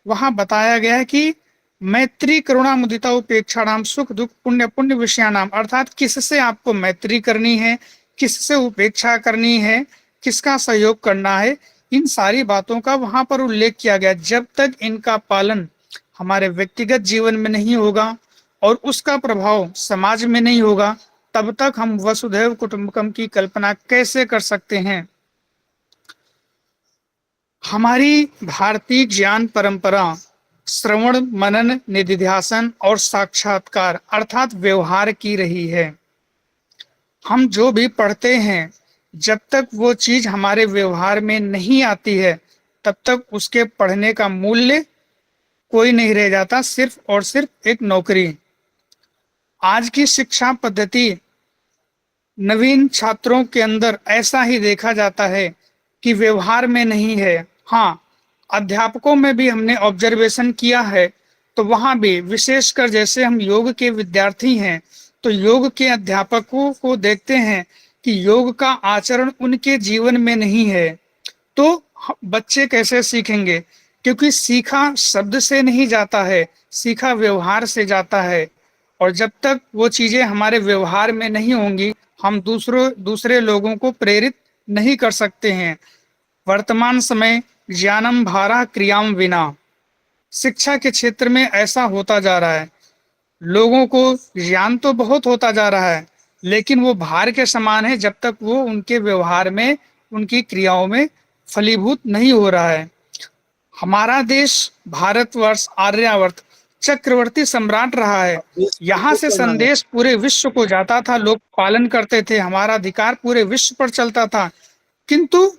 J: वहां बताया गया है कि मैत्री, करुणा, मुदिता, उपेक्षाणाम, सुख दुख, पुण्य पुण्य विषयाणाम, अर्थात किससे आपको मैत्री करनी है, किससे उपेक्षा करनी है, किसका सहयोग करना है, इन सारी बातों का वहां पर उल्लेख किया गया। जब तक इनका पालन हमारे व्यक्तिगत जीवन में नहीं होगा और उसका प्रभाव समाज में नहीं होगा, तब तक हम वसुधैव कुटुंबकम की कल्पना कैसे कर सकते हैं। हमारी भारतीय ज्ञान परंपरा श्रवण, मनन, निधिध्यासन और साक्षात्कार अर्थात व्यवहार की रही है। हम जो भी पढ़ते हैं, जब तक वो चीज हमारे व्यवहार में नहीं आती है, तब तक उसके पढ़ने का मूल्य कोई नहीं रह जाता, सिर्फ और सिर्फ एक नौकरी। आज की शिक्षा पद्धति नवीन छात्रों के अंदर ऐसा ही देखा जाता है कि व्यवहार में नहीं है। हाँ, अध्यापकों में भी हमने ऑब्जर्वेशन किया है, तो वहां भी विशेषकर जैसे हम योग के विद्यार्थी हैं, तो योग के अध्यापकों को देखते हैं कि योग का आचरण उनके जीवन में नहीं है, तो बच्चे कैसे सीखेंगे? क्योंकि सीखा शब्द से नहीं जाता है, सीखा व्यवहार से जाता है। और जब तक वो चीजें हमारे व्यवहार में नहीं होंगी, हम दूसरे लोगों को प्रेरित नहीं कर सकते हैं। वर्तमान समय ज्ञानम भारा क्रियाम विना, शिक्षा के क्षेत्र में ऐसा होता जा रहा है। लोगों को ज्ञान तो बहुत होता जा रहा है, लेकिन वो भार के समान है जब तक वो उनके व्यवहार में, उनकी क्रियाओं में फलीभूत नहीं हो रहा है। हमारा देश भारतवर्ष आर्यावर्त चक्रवर्ती सम्राट रहा है। यहाँ से संदेश पूरे विश्व को जाता था, लोग पालन करते थे, हमारा अधिकार पूरे विश्व पर चलता था, किंतु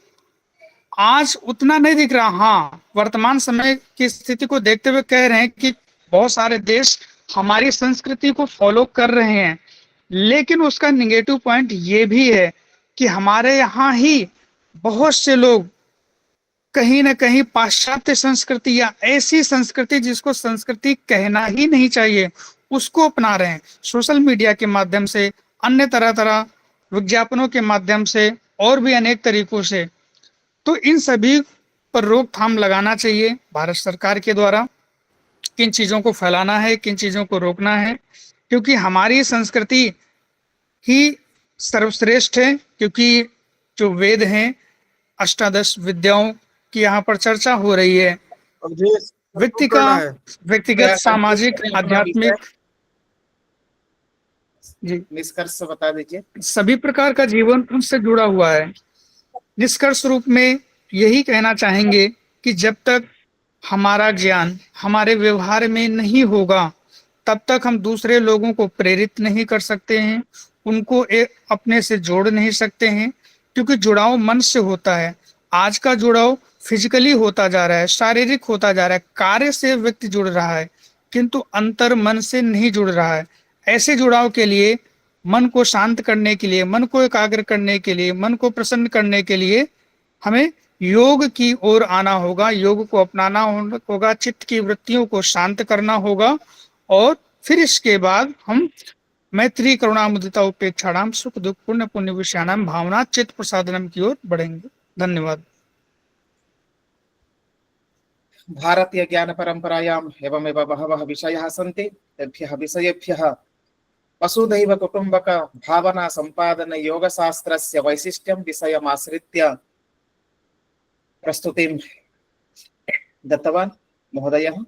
J: आज उतना नहीं दिख रहा। हाँ, वर्तमान समय की स्थिति को देखते हुए कह रहे हैं कि बहुत सारे देश हमारी संस्कृति को फॉलो कर रहे हैं, लेकिन उसका निगेटिव पॉइंट ये भी है कि हमारे यहाँ ही बहुत से लोग कहीं ना कहीं पाश्चात्य संस्कृति या ऐसी संस्कृति जिसको संस्कृति कहना ही नहीं चाहिए, उसको अपना रहे हैं। सोशल मीडिया के माध्यम से, अन्य तरह विज्ञापनों के माध्यम से और भी अनेक तरीकों से। तो इन सभी पर रोकथाम लगाना चाहिए भारत सरकार के द्वारा। किन चीजों को फैलाना है, किन चीजों को रोकना है, क्योंकि हमारी संस्कृति ही सर्वश्रेष्ठ है। क्योंकि जो वेद हैं, अष्टादश विद्याओं की यहाँ पर चर्चा हो रही है। व्यक्तिगत, सामाजिक, आध्यात्मिक, जी,
B: निष्कर्ष बता दीजिए।
J: सभी प्रकार का जीवन उनसे जुड़ा हुआ है। निष्कर्ष रूप में यही कहना चाहेंगे कि जब तक हमारा ज्ञान हमारे व्यवहार में नहीं होगा, तब तक हम दूसरे लोगों को प्रेरित नहीं कर सकते हैं, उनको अपने से जोड़ नहीं सकते हैं, क्योंकि जुड़ाव मन से होता है। आज का जुड़ाव फिजिकली होता जा रहा है, शारीरिक होता जा रहा है, कार्य से व्यक्ति जुड़ रहा है, किंतु अंतर मन से नहीं जुड़ रहा है। ऐसे जुड़ाव के लिए, मन को शांत करने के लिए, मन को एकाग्र करने के लिए, मन को प्रसन्न करने के लिए हमें योग की ओर आना होगा, योग को अपनाना होगा, चित्त की वृत्तियों को शांत करना होगा और फिर इसके बाद हम मैत्री करुणा मुदिता उपेक्षाणाम सुख दुख पुण्य पुण्य विषयाणाम भावना चित्त प्रसादनम की ओर बढ़ेंगे। धन्यवाद।
B: भारतीय ज्ञान परंपरायाम एवमेव बहवः विषयाः सन्ति, तेभ्यः विषयेभ्यः वसुधैव कुटुम्बक भावना संपादन योग शास्त्रस्य वैशिष्ट्यं विषयमाश्रित्य प्रस्तुतिं दत्तवान् महोदयः।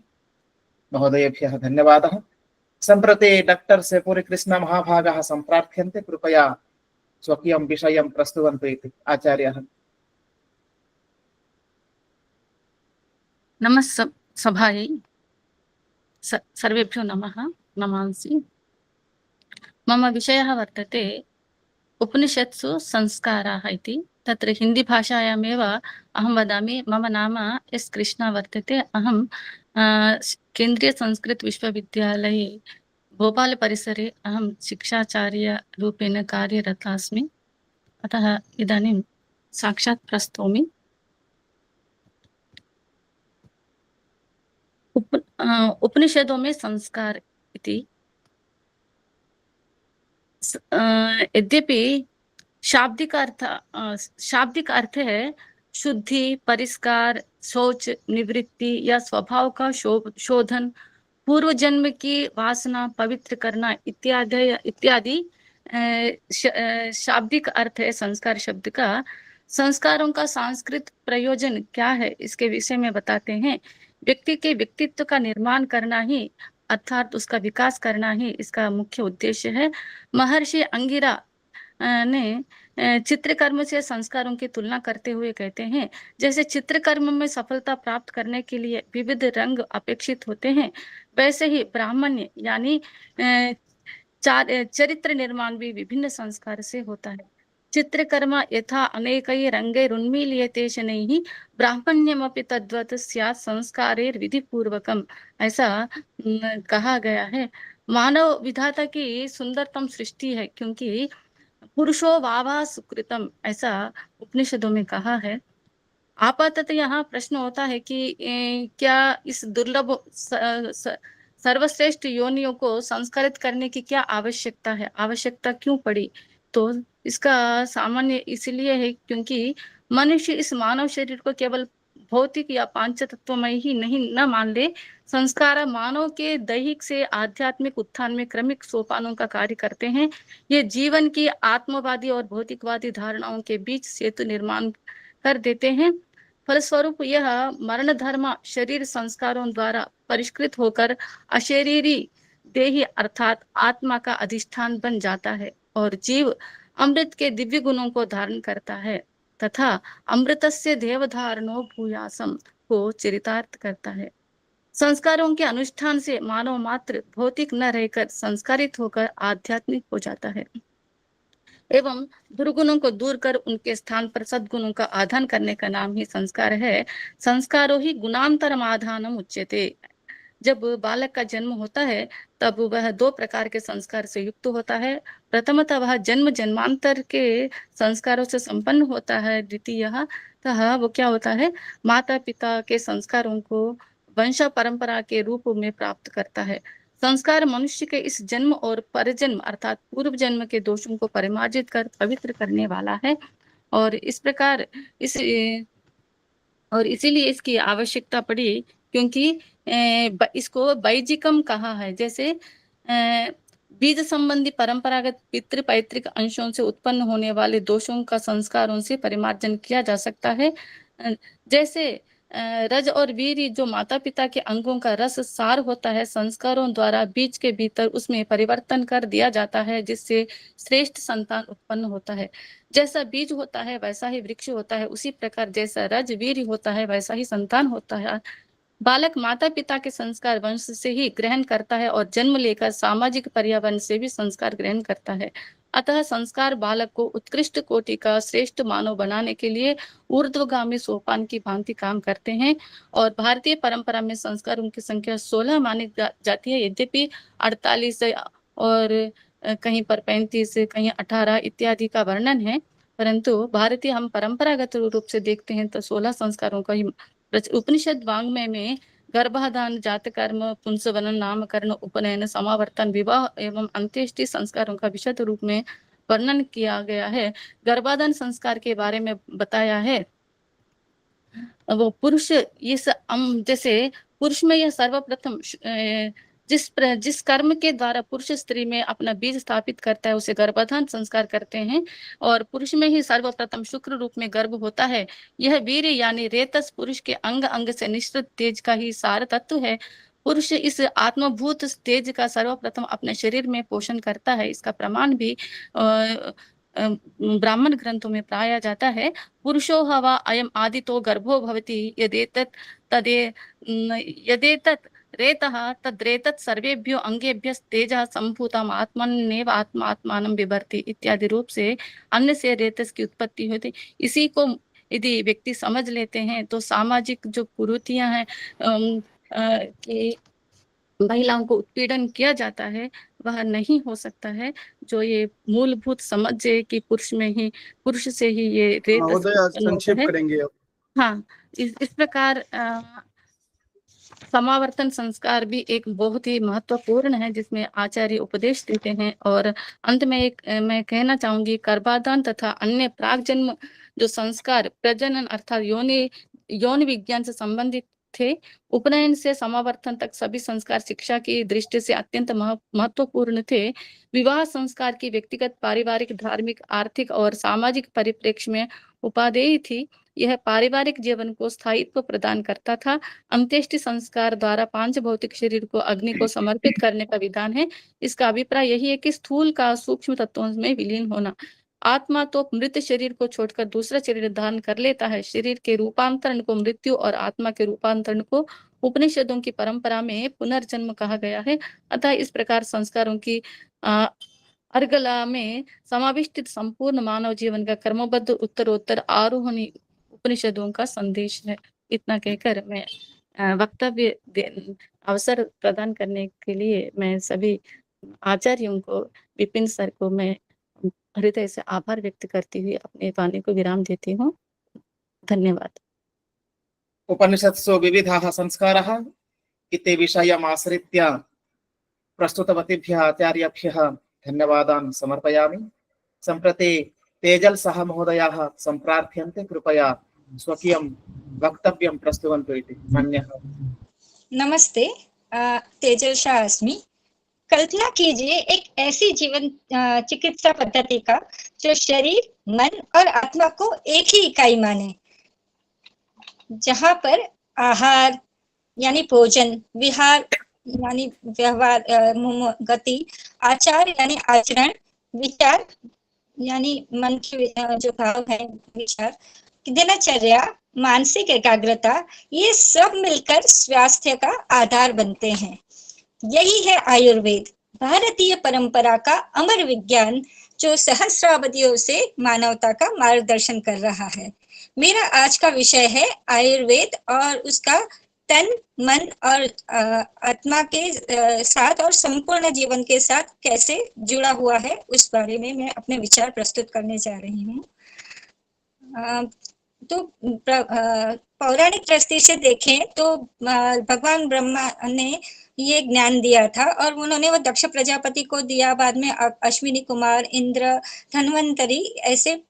B: महोदयेभ्यः धन्यवादः। सम्प्रति डॉक्टर सेपुरी कृष्ण महाभागाः सम्प्रार्थ्यन्ते, कृपया स्वकीयं विषयं प्रस्तुवन्तु इति आचार्यः।
K: नमः सभायै सर्वेभ्यो नमः नमांसि। मम विषयः वर्तते उपनिषत्सु संस्काराः इति। तत्र हिंदी भाषायामेव अहं वदामि। मम नाम एस् कृष्णा वर्तते। अहं केन्द्रीय संस्कृत विश्वविद्यालये भोपाल परिसरे अहं शिक्षाचार्यरूपेण कार्यरता अस्मि। अतः इदानीं साक्षात् प्रस्तौमि। उपनिषदों में संस्कार इति यद्यपि शाब्दिक अर्थ है शुद्धि, परिष्कार, शौच, निवृत्ति या स्वभाव का शोधन, पूर्व जन्म की वासना पवित्र करना इत्यादि शाब्दिक अर्थ है संस्कार शब्द का। संस्कारों का सांस्कृतिक प्रयोजन क्या है, इसके विषय में बताते हैं। व्यक्ति के व्यक्तित्व का निर्माण करना ही अर्थात उसका विकास करना ही इसका मुख्य उद्देश्य है। महर्षि अंगिरा ने चित्रकर्म से संस्कारों की तुलना करते हुए कहते हैं, जैसे चित्रकर्म में सफलता प्राप्त करने के लिए विविध रंग अपेक्षित होते हैं, वैसे ही ब्राह्मण्य यानी चरित्र निर्माण भी विभिन्न संस्कार से होता है। चित्रकर्म यथा अनेकै रंगैरुन्मील्यते शनैः ब्राह्मण्यमपि तद्वत् स्यात् संस्कारेर विधि पूर्वकम, ऐसा कहा गया है। मानव विधाता की सुंदरतम सृष्टि है, क्योंकि पुरुषो वावा सुकृतम, ऐसा उपनिषदों में कहा है। आपाततः यहाँ प्रश्न होता है कि क्या इस दुर्लभ सर्वश्रेष्ठ योनियों को संस्कारित करने की क्या आवश्यकता है, आवश्यकता क्यों पड़ी? तो इसका सामान्य इसलिए है क्योंकि मनुष्य इस मानव शरीर को केवल भौतिक या पांच तत्वमय ही नहीं न मान ले। संस्कार मानव के दैहिक से आध्यात्मिक उत्थान में क्रमिक सोपानों का कार्य करते हैं। ये जीवन की आत्मवादी और भौतिकवादी धारणाओं के बीच सेतु निर्माण कर देते हैं। फलस्वरूप यह मरण धर्म शरीर संस्कारों द्वारा परिष्कृत होकर अशरीरी देही अर्थात आत्मा का अधिष्ठान बन जाता है और जीव अमृत के दिव्य गुणों को धारण करता है तथा अमृतस्य देवधारणो भूयासम को चरितार्थ करता है। संस्कारों के अनुष्ठान से मानव मात्र भौतिक न रहकर संस्कारित होकर आध्यात्मिक हो जाता है एवं दुर्गुणों को दूर कर उनके स्थान पर सद्गुणों का आधान करने का नाम ही संस्कार है। संस्कारो ही गुणांतरम आधानम उच्यते। जब बालक का जन्म होता है तब वह दो प्रकार के संस्कार से युक्त होता है। प्रथमतः वह जन्म जन्मांतर के संस्कारों से संपन्न होता है। द्वितीयतः वो क्या होता है, माता पिता के संस्कारों को वंश परंपरा के रूप में प्राप्त करता है। संस्कार मनुष्य के इस जन्म और परजन्म अर्थात पूर्व जन्म के दोषों को परिमार्जित कर पवित्र करने वाला है और इस प्रकार इसीलिए इसकी आवश्यकता पड़ी, क्योंकि इसको बैजिकम कहा है। जैसे बीज संबंधी परंपरागत पितृ पैतृक अंशों से उत्पन्न होने वाले दोषों का संस्कारों से परिमार्जन किया जा सकता है। जैसे रज और वीर जो माता पिता के अंगों का रस सार होता है, संस्कारों द्वारा बीज के भीतर उसमें परिवर्तन कर दिया जाता है, जिससे श्रेष्ठ संतान उत्पन्न होता है। जैसा बीज होता है वैसा ही वृक्ष होता है, उसी प्रकार जैसा रज वीर होता है वैसा ही संतान होता है। बालक माता पिता के संस्कार वंश से ही ग्रहण करता है और जन्म लेकर सामाजिक पर्यावरण से भी संस्कार ग्रहण करता है। अतः संस्कार बालक को उत्कृष्ट कोटि का श्रेष्ठ मानव बनाने के लिए ऊर्ध्वगामी सोपान की भांति काम करते हैं। और भारतीय परंपरा में संस्कारों की संख्या 16 मानी जाती है, यद्यपि 48 और कहीं पर 35, कहीं 18 इत्यादि का वर्णन है, परंतु भारतीय हम परंपरागत रूप से देखते हैं तो 16 संस्कारों का ही उपनिषद वांग्मय में गर्भाधान, जातकर्म, पुंसवनन, नामकरण, उपनयन, समावर्तन, विवाह एवं अंत्येष्टि संस्कारों का विशद रूप में वर्णन किया गया है। गर्भाधान संस्कार के बारे में बताया है, वो पुरुष जैसे पुरुष में यह सर्वप्रथम जिस कर्म के द्वारा पुरुष स्त्री में अपना बीज स्थापित करता है उसे गर्भाधान संस्कार करते हैं, और पुरुष में ही सर्वप्रथम शुक्र रूप में गर्भ होता है। यह वीर्य यानी रेतस पुरुष के अंग अंग से निश्चित तेज का ही सार तत्व है। पुरुष इस आत्मभूत तेज का सर्वप्रथम अपने शरीर में पोषण करता है। इसका प्रमाण भी ब्राह्मण ग्रंथों में पाया जाता है। पुरुषो हवा अयम आदितो गर्भो भवति यदेतत् रेतः तद्रेतत् सर्वेभ्यो अंगेभ्य तेजः संभूतम् आत्मन्नेव आत्मानं बिभर्ति इत्यादि रूप से अन्न से रेतस की उत्पत्ति होती। इसी को यदि व्यक्ति समझ लेते हैं तो सामाजिक जो कुरीतियां हैं कि महिलाओं को उत्पीड़न किया जाता है वह नहीं हो सकता है। जो ये मूलभूत समझ है कि पुरुष से ही ये रेतस
A: संक्षेप करेंगे अब।
K: हाँ, इस प्रकार समावर्तन संस्कार भी एक बहुत ही महत्वपूर्ण है जिसमें आचार्य उपदेश देते हैं। और अंत में मैं कहना चाहूंगी, गर्भाधान तथा अन्य प्राक जन्म जो संस्कार प्रजनन अर्थात यौन विज्ञान से संबंधित थे, उपनयन से समावर्तन तक सभी संस्कार शिक्षा की दृष्टि से अत्यंत महत्वपूर्ण थे। विवाह संस्कार की व्यक्तिगत, पारिवारिक, धार्मिक, आर्थिक और सामाजिक परिप्रेक्ष्य में उपादेय थी। यह पारिवारिक जीवन को स्थायित्व प्रदान करता था। अंत्येष्टि संस्कार द्वारा पांच भौतिक शरीर को अग्नि को समर्पित करने का विधान है। इसका अभिप्राय यही है कि स्थूल का सूक्ष्म तत्वों में विलीन होना। आत्मा तो मृत शरीर को छोड़कर दूसरा शरीर धारण कर लेता है। शरीर के रूपांतरण को मृत्यु और आत्मा के रूपांतरण को उपनिषदों की परंपरा में पुनर्जन्म कहा गया है। अतः इस प्रकार संस्कारों की अर्गला में समाविष्टित संपूर्ण मानव जीवन का कर्मबद्ध उत्तरोत्तर आरोहणी उपनिषदों का संदेश है। इतना कहकर मैं वक्तव्य अवसर प्रदान करने के लिए मैं सभी आचार्यों को, विपिन सर को मैं हृदय से आभार व्यक्त करती हुई अपने वाणी को विराम देती हूँ। धन्यवाद।
B: उपनिषत्सु विविधाः संस्काराः इति विषयमाश्रित्य प्रस्तुतवतीभ्यः आचार्यभ्यः धन्यवादान् समर्पयामि। सम्प्रति तेजल सह महोदयाः सम्प्रार्थ्यन्ते कृपया स्वकीयं वक्तव्यं प्रस्तुवन्तु इति मन्यः।
L: नमस्ते, तेजल शाह अस्मि। कल्पना कीजिए एक ऐसी जीवन चिकित्सा पद्धति का जो शरीर, मन और आत्मा को एक ही इकाई माने, जहां पर आहार यानी भोजन, विहार यानी व्यवहार गति, आचार यानी आचरण, विचार यानी मन के जो भाव है विचार, दिनचर्या, मानसिक एकाग्रता, ये सब मिलकर स्वास्थ्य का आधार बनते हैं। यही है आयुर्वेद, भारतीय परंपरा का अमर विज्ञान जो सहस्रावधियों से मानवता का मार्गदर्शन कर रहा है। मेरा आज का विषय है आयुर्वेद और उसका तन, मन और आत्मा के साथ और संपूर्ण जीवन के साथ कैसे जुड़ा हुआ है, उस बारे में मैं अपने विचार प्रस्तुत करने जा रही हूँ। तो पौराणिक दृष्टि से देखें तो भगवान ब्रह्मा ने ये ज्ञान दिया था और उन्होंने वो दक्ष प्रजापति को दिया। बाद में अश्विनी कुमार, इंद्र, धन्वंतरी, ऐसे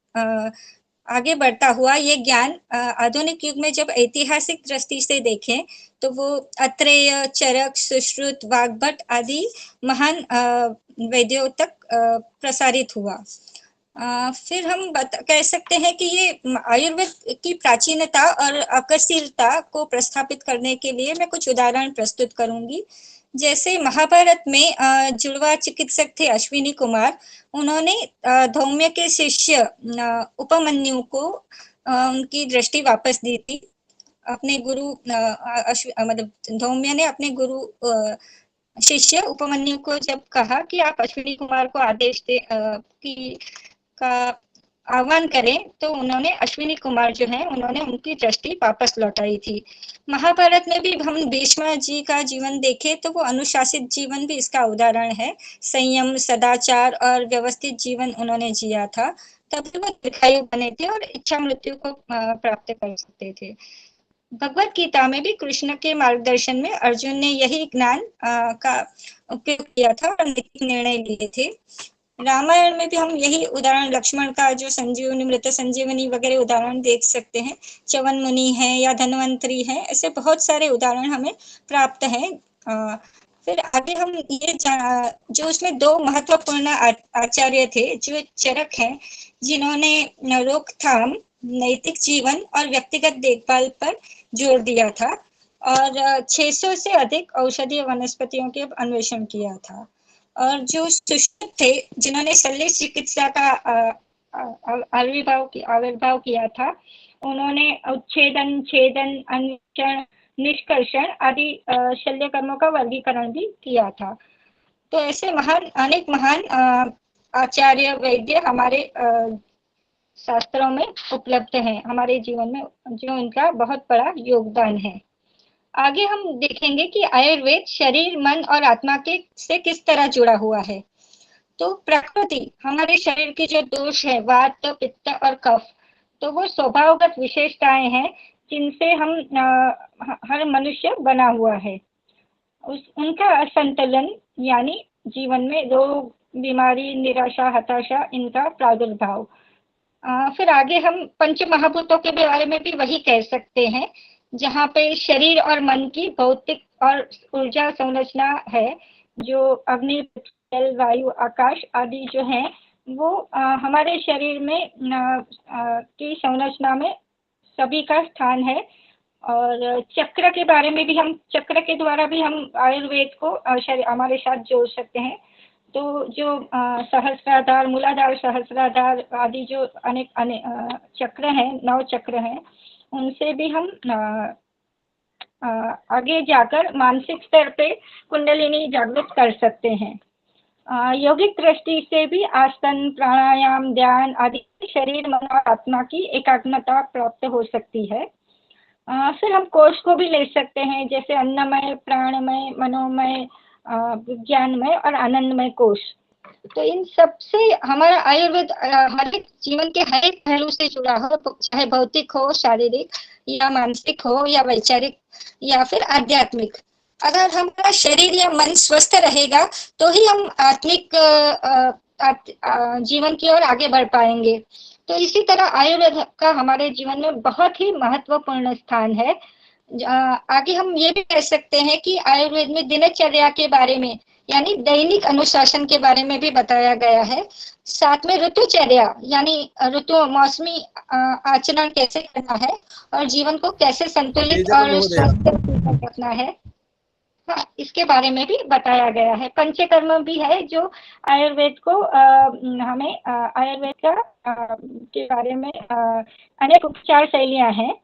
L: आगे बढ़ता हुआ ये ज्ञान आधुनिक युग में जब ऐतिहासिक दृष्टि से देखें तो वो अत्रेय, चरक, सुश्रुत, वाग्भट आदि महान वैद्यों तक प्रसारित हुआ। फिर हम कह सकते हैं कि ये आयुर्वेद की प्राचीनता और आकर्षणीयता को प्रस्थापित करने के लिए मैं कुछ उदाहरण प्रस्तुत करूंगी। जैसे महाभारत में जुड़वा चिकित्सक थे अश्विनी कुमार, उन्होंने धौम्य के शिष्य उपमन्यु को उनकी दृष्टि वापस दी थी। अपने गुरु मतलब धौम्य ने अपने गुरु शिष्य उपमन्यु को जब कहा कि आप अश्विनी कुमार को आदेश दे का आह्वान करें, तो उन्होंने अश्विनी कुमार जो है उन्होंने उनकी दृष्टि वापस लौटाई थी। महाभारत में भी हम भीष्म जी का जीवन देखें तो वो अनुशासित जीवन भी इसका उदाहरण है। संयम, सदाचार और व्यवस्थित जीवन उन्होंने जिया था। तभी वो दीर्घायु बने थे और इच्छा मृत्यु को प्राप्त कर सकते थे। भगवत गीता में भी कृष्ण के मार्गदर्शन में अर्जुन ने यही ज्ञान का उपयोग किया था और नैतिक निर्णय लिए थे। रामायण में भी हम यही उदाहरण लक्ष्मण का जो संजीवनी मृत संजीवनी वगैरह उदाहरण देख सकते हैं। च्यवन मुनि है या धन्वंतरी है, ऐसे बहुत सारे उदाहरण हमें प्राप्त हैं। फिर आगे हम ये जो उसमें दो महत्वपूर्ण आचार्य थे जो चरक हैं, जिन्होंने रोकथाम, नैतिक जीवन और व्यक्तिगत देखभाल पर जोर दिया था और 600 से अधिक औषधीय वनस्पतियों के अन्वेषण किया था। और जो सुश्रुत थे जिन्होंने शल्य चिकित्सा का आविर्भाव किया था, उन्होंने उच्छेदन, छेदन, अन्वेषण, निष्कर्षण आदि शल्य कर्मों का वर्गीकरण भी किया था। तो ऐसे अनेक महान आचार्य वैद्य हमारे शास्त्रों में उपलब्ध हैं, हमारे जीवन में जो इनका बहुत बड़ा योगदान है। आगे हम देखेंगे कि आयुर्वेद शरीर, मन और आत्मा से किस तरह जुड़ा हुआ है। तो प्रकृति, हमारे शरीर की जो दोष है, वात, पित्त और कफ, तो वो स्वभावगत विशेषताएं हैं जिनसे हम हर मनुष्य बना हुआ है। उनका असंतुलन यानी जीवन में रोग, बीमारी, निराशा, हताशा, इनका प्रादुर्भाव। फिर आगे हम पंच महाभूतों के बारे में भी वही कह सकते हैं, जहाँ पे शरीर और मन की भौतिक और ऊर्जा संरचना है, जो अग्नि, जल, वायु, आकाश आदि जो हैं, वो हमारे शरीर में की संरचना में सभी का स्थान है। और चक्र के बारे में भी चक्र के द्वारा भी हम आयुर्वेद को हमारे साथ जोड़ सकते हैं। तो जो सहस्राधार, मूलाधार, सहस्राधार आदि जो अनेक चक्र हैं, 9 चक्र हैं, उनसे भी हम आगे जाकर मानसिक स्तर पे कुंडलिनी जागृत कर सकते हैं। यौगिक दृष्टि से भी आसन, प्राणायाम, ध्यान आदि शरीर, मन और आत्मा की एकाग्रता प्राप्त हो सकती है। फिर हम कोश को भी ले सकते हैं, जैसे अन्नमय, प्राणमय, मनोमय, विज्ञानमय और आनंदमय कोश। तो इन सब से हमारा आयुर्वेद हर एक जीवन के हर एक पहलू से जुड़ा हो, चाहे भौतिक हो, शारीरिक या मानसिक हो या वैचारिक या फिर आध्यात्मिक। अगर हमारा शरीर या मन स्वस्थ रहेगा तो ही हम आत्मिक जीवन की ओर आगे बढ़ पाएंगे। तो इसी तरह आयुर्वेद का हमारे जीवन में बहुत ही महत्वपूर्ण स्थान है। आगे हम ये भी कह सकते हैं कि आयुर्वेद में दिनचर्या के बारे में यानी दैनिक अनुशासन के बारे में भी बताया गया है। साथ में ऋतुचर्या यानी ऋतु मौसमी आचरण कैसे करना है और जीवन को कैसे संतुलित और स्वस्थ रखना है, हाँ, इसके बारे में भी बताया गया है। पंचकर्म भी है जो आयुर्वेद को हमें आयुर्वेद का के बारे में अनेक उपचार शैलियां हैं।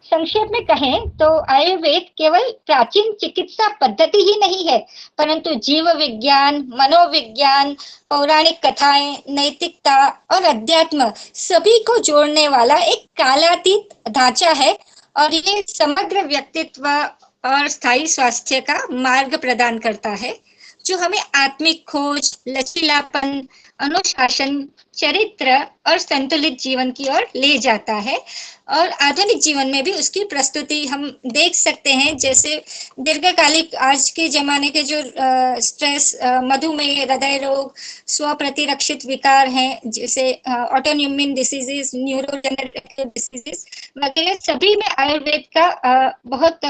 L: संक्षेप में कहें तो आयुर्वेद केवल प्राचीन चिकित्सा पद्धति ही नहीं है, परंतु जीव विज्ञान, मनोविज्ञान, पौराणिक कथाएं, नैतिकता और अध्यात्म सभी को जोड़ने वाला एक कालातीत ढांचा है और ये समग्र व्यक्तित्व और स्थायी स्वास्थ्य का मार्ग प्रदान करता है, जो हमें आत्मिक खोज, लचीलापन, अनुशासन, चरित्र और संतुलित जीवन की ओर ले जाता है। और आधुनिक जीवन में भी उसकी प्रस्तुति हम देख सकते हैं, जैसे दीर्घकालिक आज के जमाने के जो स्ट्रेस, मधुमेह, हृदय रोग, स्वप्रतिरक्षित विकार हैं, जैसे ऑटोइम्यून डिसीजेस, न्यूरोजेनेटिक डिसीजेस वगैरह, सभी में आयुर्वेद का बहुत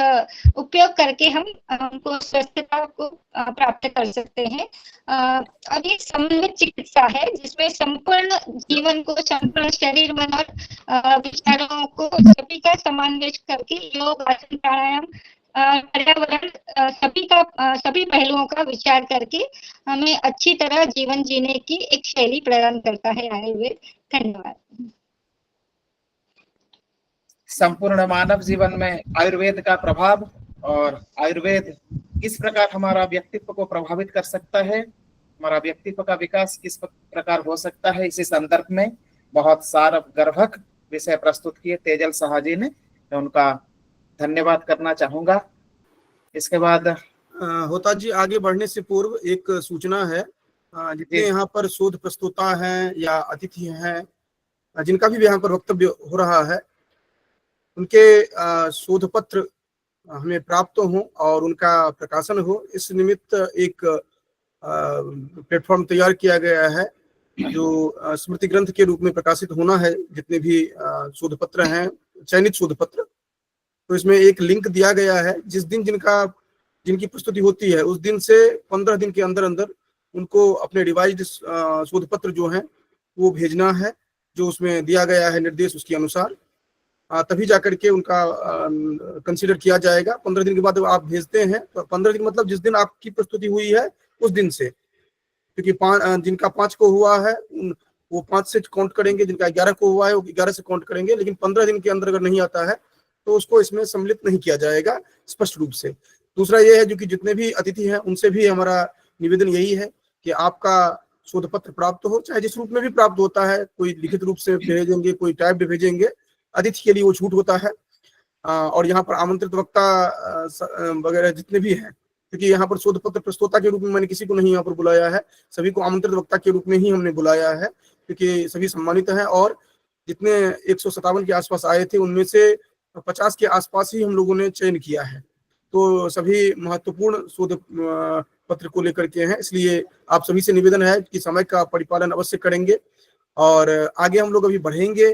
L: उपयोग करके हम हमको स्वस्थता को प्राप्त कर सकते हैं। और ये समन्वित चिकित्सा है जिसमें संपूर्ण जीवन को, संपूर्ण शरीर, मन और विचारों को सभी का समन्वय करके योग, आसन, प्राणायाम, पर्यावरण सभी पहलुओं का विचार करके हमें अच्छी तरह जीवन जीने की एक शैली प्रदान करता है आयुर्वेद। धन्यवाद।
B: संपूर्ण मानव जीवन में आयुर्वेद का प्रभाव और आयुर्वेद किस प्रकार हमारा व्यक्तित्व को प्रभावित कर सकता है, हमारा व्यक्तित्व का विकास किस प्रकार हो सकता है, इसी संदर्भ में बहुत सारगर्भक विषय प्रस्तुत किए तेजल साहा जी ने, मैं उनका धन्यवाद करना चाहूंगा। इसके बाद
A: होता जी, आगे बढ़ने से पूर्व एक सूचना है। जितने यहाँ पर शोध प्रस्तुता हैं या अतिथि हैं, जिनका भी यहाँ पर वक्तव्य हो रहा है, उनके शोध पत्र हमें प्राप्त हो और उनका प्रकाशन हो, इस निमित्त एक प्लेटफॉर्म तैयार किया गया है जो स्मृति ग्रंथ के रूप में प्रकाशित होना है। जितने भी शोध पत्र हैं, चयनित शोध पत्र, तो इसमें एक लिंक दिया गया है। जिस दिन जिनकी प्रस्तुति होती है उस दिन से 15 दिन के अंदर अंदर उनको अपने रिवाइज्ड शोध पत्र जो हैं वो भेजना है, जो उसमें दिया गया है निर्देश, उसके अनुसार तभी जाकर के उनका कंसीडर किया जाएगा। 15 दिन के बाद आप भेजते हैं तो 15 दिन मतलब जिस दिन आपकी प्रस्तुति हुई है उस दिन से, क्योंकि जिनका 5 को हुआ है वो 5 से काउंट करेंगे, जिनका 11 को हुआ है वो 11 से काउंट करेंगे, लेकिन 15 दिन के अंदर अगर नहीं आता है तो उसको इसमें सम्मिलित नहीं किया जाएगा स्पष्ट रूप से। दूसरा ये है जो कि जितने भी अतिथि हैं उनसे भी हमारा निवेदन यही है कि आपका शोध पत्र प्राप्त हो, चाहे जिस रूप में भी प्राप्त होता है, कोई लिखित रूप से भेजेंगे, कोई टाइप भेजेंगे, अतिथि के लिए वो छूट होता है। और यहाँ पर आमंत्रित वक्ता वगैरह जितने भी हैं, क्योंकि यहाँ पर शोध पत्र प्रस्तोता के रूप में मैंने किसी को नहीं यहाँ पर बुलाया है, सभी को आमंत्रित वक्ता के रूप में ही हमने बुलाया है, क्योंकि सभी सम्मानित हैं। और जितने 157 के आसपास आए थे उनमें से 50 के आसपास ही हम लोगों ने चयन किया है, तो सभी महत्वपूर्ण शोध पत्र को लेकर के हैं। इसलिए आप सभी से निवेदन है कि समय का परिपालन अवश्य करेंगे और आगे हम लोग अभी बढ़ेंगे।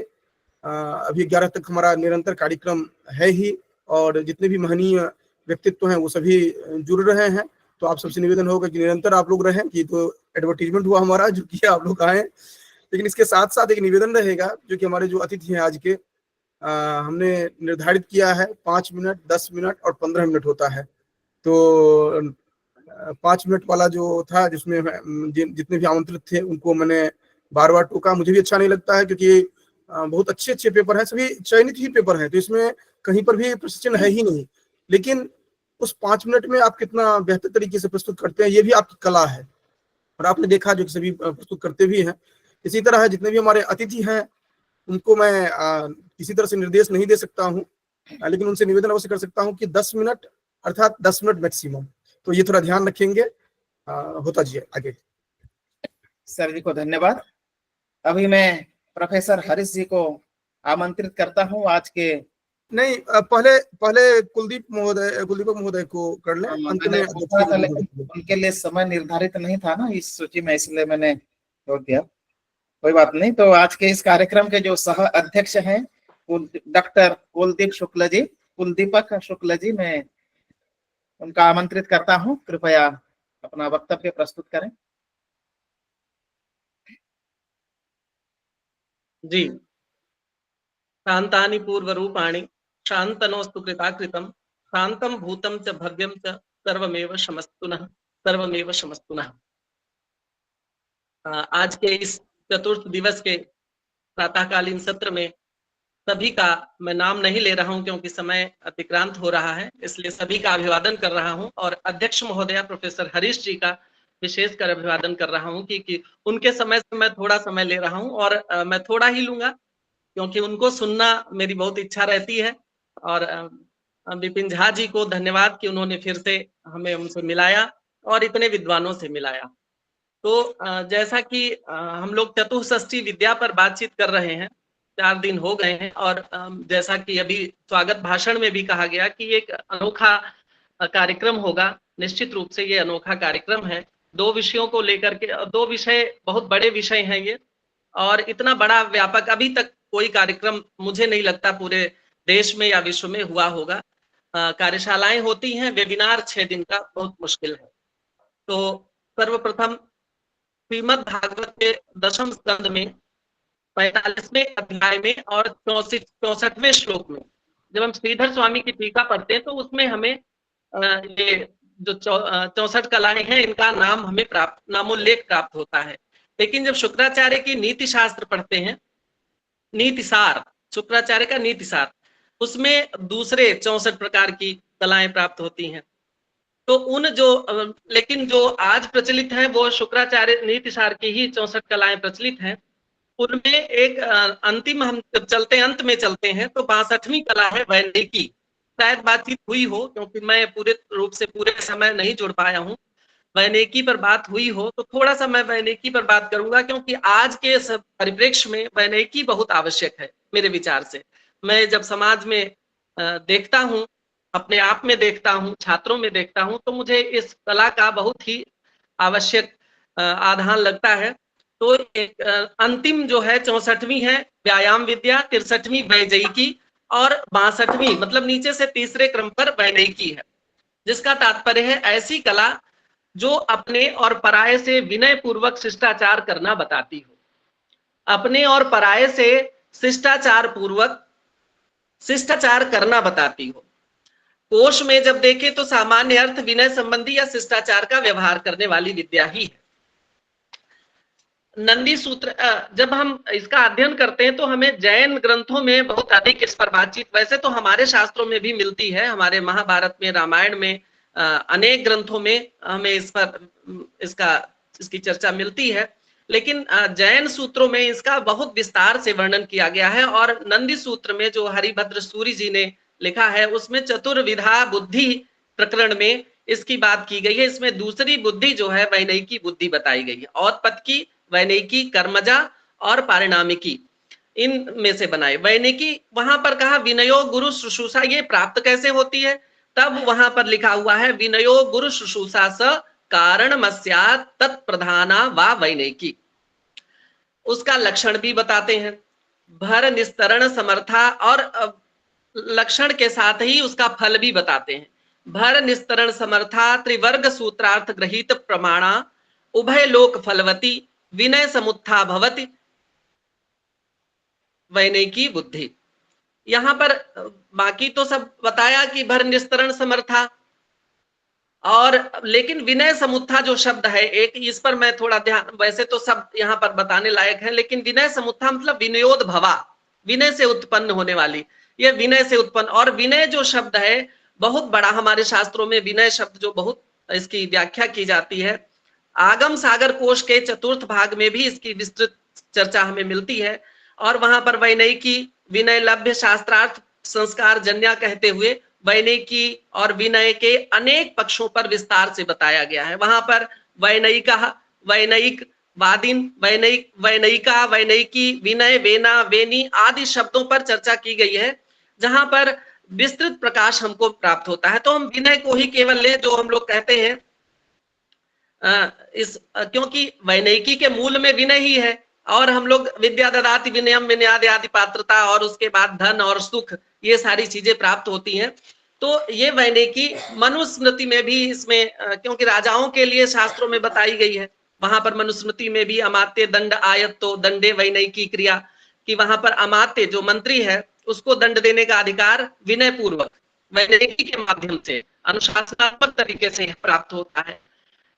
A: अभी 11 तक हमारा निरंतर कार्यक्रम है ही, और जितने भी महनीय व्यक्तित्व हैं वो सभी जुड़ रहे हैं, तो आप सबसे निवेदन होगा कि निरंतर आप लोग रहें। कि तो एडवर्टीजमेंट हुआ हमारा जो कि आप लोग आए, लेकिन इसके साथ साथ एक निवेदन रहेगा जो कि हमारे जो अतिथि हैं आज के, हमने निर्धारित किया है 5 मिनट, 10 मिनट और 15 मिनट होता है। तो 5 मिनट वाला जो था जिसमें जितने भी आमंत्रित थे उनको मैंने बार बार टोका, मुझे भी अच्छा नहीं लगता है, क्योंकि बहुत अच्छे अच्छे पेपर हैं, सभी चयनित ही पेपर हैं, तो इसमें कहीं पर भी प्रशिक्षण है ही नहीं। लेकिन उस 5 मिनट में आप कितना बेहतर तरीके से प्रस्तुत करते हैं, ये भी आपकी कला है, और आपने देखा जो कि सभी प्रस्तुत करते भी हैं। इसी तरह जितने भी हमारे अतिथि हैं उनको मैं किसी तरह से निर्देश नहीं दे सकता हूँ, लेकिन उनसे निवेदन अवश्य कर सकता हूँ कि 10 मिनट अर्थात 10 मिनट मैक्सिमम, तो ये थोड़ा ध्यान रखेंगे। होता जी आगे।
B: सर जी को धन्यवाद। अभी मैं प्रोफेसर हरीश जी को आमंत्रित करता हूँ आज के।
A: नहीं, पहले कुलदीप महोदय को कर लें, अंत में
B: उनके लिए समय निर्धारित नहीं था ना इस सूची में, इसलिए मैंने छोड़ दिया। कोई बात नहीं। तो आज के इस कार्यक्रम के जो सह अध्यक्ष हैं डॉक्टर कुलदीपक शुक्ल जी, मैं उनका आमंत्रित करता हूं, कृपया अपना वक्तव्य प्रस्तुत करें।
M: जी। शांतानि पूर्व रूपाणि शांतनोस्तु कृताकृतम् शांतं भूतं च भव्यं च सर्वमेव शमस्तुनः सर्वमेव शमस्तुनः। आज के इस चतुर्थ दिवस के प्रातःकालीन सत्र में सभी का मैं नाम नहीं ले रहा हूं क्योंकि समय अतिक्रांत हो रहा है, इसलिए सभी का अभिवादन कर रहा हूं और अध्यक्ष महोदया प्रोफेसर हरीश जी का विशेषकर अभिवादन कर रहा हूं कि उनके समय से मैं थोड़ा समय ले रहा हूं और मैं थोड़ा ही लूंगा क्योंकि उनको सुनना मेरी बहुत इच्छा रहती है। और विपिन झा जी को धन्यवाद कि उन्होंने फिर से हमें उनसे मिलाया और इतने विद्वानों से मिलाया। तो जैसा कि हम लोग चतुष्षष्ठी विद्या पर बातचीत कर रहे हैं, 4 दिन हो गए हैं, और जैसा कि अभी स्वागत भाषण में भी कहा गया कि एक अनोखा कार्यक्रम होगा। निश्चित रूप से ये अनोखा कार्यक्रम है। 2 विषयों को लेकर के, 2 विषय बहुत बड़े विषय हैं ये, और इतना बड़ा व्यापक अभी तक कोई कार्यक्रम मुझे नहीं लगता पूरे देश में या विश्व में हुआ होगा। कार्यशालाएं होती हैं, वेबिनार 6 दिन का बहुत मुश्किल है। तो सर्वप्रथम श्रीमद् भागवत के 10वें स्कंद में 45वें अध्याय में और 64वें श्लोक में जब हम श्रीधर स्वामी की टीका पढ़ते हैं तो उसमें हमें ये जो 64 कलाएं हैं इनका नाम हमें नामोल्लेख प्राप्त होता है। लेकिन जब शुक्राचार्य की नीति शास्त्र पढ़ते हैं, नीतिसार, शुक्राचार्य का नीतिसार, उसमें दूसरे 64 प्रकार की कलाएं प्राप्त होती हैं। तो लेकिन जो आज प्रचलित हैं वो शुक्राचार्य नीतिसार की ही 64 कलाएं प्रचलित हैं। उनमें एक अंतिम, हम चलते अंत में चलते हैं तो 62वीं कला है वैदिकी। शायद बातचीत हुई हो क्योंकि मैं पूरे रूप से पूरे समय नहीं जुड़ पाया हूँ। वैनेकी पर बात हुई हो तो थोड़ा सा मैं वैनेकी पर बात करूंगा, क्योंकि आज के परिप्रेक्ष्य में वैनेकी बहुत आवश्यक है मेरे विचार से। मैं जब समाज में देखता हूँ, अपने आप में देखता हूँ, छात्रों में देखता हूँ, तो मुझे इस कला का बहुत ही आवश्यक आधान लगता है। तो एक अंतिम जो है 64वीं है व्यायाम विद्या, 63वीं वैजयिकी और 62वीं मतलब नीचे से तीसरे क्रम पर वैनयिकी है, जिसका तात्पर्य है ऐसी कला जो अपने और पराये से विनय पूर्वक शिष्टाचार करना बताती हो। अपने और पराये से शिष्टाचार पूर्वक शिष्टाचार करना बताती हो। कोश में जब देखें तो सामान्य अर्थ विनय संबंधी या शिष्टाचार का व्यवहार करने वाली विद्या ही है। नंदी सूत्र जब हम इसका अध्ययन करते हैं तो हमें जैन ग्रंथों में बहुत अधिक इस पर बातचीत, वैसे तो हमारे शास्त्रों में भी मिलती है, हमारे महाभारत में, रामायण में, अनेक ग्रंथों में हमें इस पर इसकी चर्चा मिलती है, लेकिन जैन सूत्रों में इसका बहुत विस्तार से वर्णन किया गया है। और नंदी सूत्र में जो हरिभद्र सूरी जी ने लिखा है उसमें चतुर्विधा बुद्धि प्रकरण में इसकी बात की गई है। इसमें दूसरी बुद्धि जो है वैनयिकी बुद्धि बताई गई है। औत्पत्ति, वैनयिकी, कर्मजा और पारिणामिकी, इन में से बनाए। वैनयिकी वहां पर कहा विनयो गुरु शुश्रूषा, ये प्राप्त कैसे होती है, तब वहां पर लिखा हुआ है विनयो गुरु शुश्रूषा स कारणमस्यात् तत्प्रधाना वा वैनयिकी। उसका लक्षण भी बताते हैं, भर निस्तरण समर्था, और लक्षण के साथ ही उसका फल भी बताते हैं। भर निस्तरण समर्था, त्रिवर्ग सूत्रार्थ ग्रहीत प्रमाणा, उभय लोक फलवती, विनय समुत्था भवति वैनयिकी बुद्धि। यहाँ पर बाकी तो सब बताया कि भर निस्तरण समर्था, और लेकिन विनय समुत्था जो शब्द है एक, इस पर मैं थोड़ा ध्यान, वैसे तो सब यहाँ पर बताने लायक है, लेकिन विनय समुत्था मतलब विनयोद भवा, विनय से उत्पन्न होने वाली, ये विनय से उत्पन्न। और विनय जो शब्द है बहुत बड़ा, हमारे शास्त्रों में विनय शब्द जो बहुत इसकी व्याख्या की जाती है। आगम सागर कोश के चतुर्थ भाग में भी इसकी विस्तृत चर्चा हमें मिलती है, और वहां पर वैनयिकी, विनय लभ्य, शास्त्रार्थ, संस्कार जन्या कहते हुए वैनयिकी और विनय के अनेक पक्षों पर विस्तार से बताया गया है। वहां पर वैनयिका, वैनयिक, वादिन, वैनयिक, वैनयिका, वैनयिकी, विनय, वेना, वेनी आदि शब्दों पर चर्चा की गई है, जहां पर विस्तृत प्रकाश हमको प्राप्त होता है। तो हम विनय को ही केवल ले जो हम लोग कहते हैं, क्योंकि वैनयिकी के मूल में विनय ही है, और हम लोग विद्या ददाति विनयम विनयादि आदि पात्रता, और उसके बाद धन और सुख, ये सारी चीजें प्राप्त होती हैं। तो ये वैनयिकी मनुस्मृति में भी इसमें, क्योंकि राजाओं के लिए शास्त्रों में बताई गई है, वहां पर मनुस्मृति में भी अमात्य दंड आयत तो दंडे वैनयिकी क्रिया, कि वहां पर अमात्य जो मंत्री है उसको दंड देने का अधिकार विनय पूर्वक वैनयिकी के माध्यम से अनुशासनात्मक तरीके से प्राप्त होता है।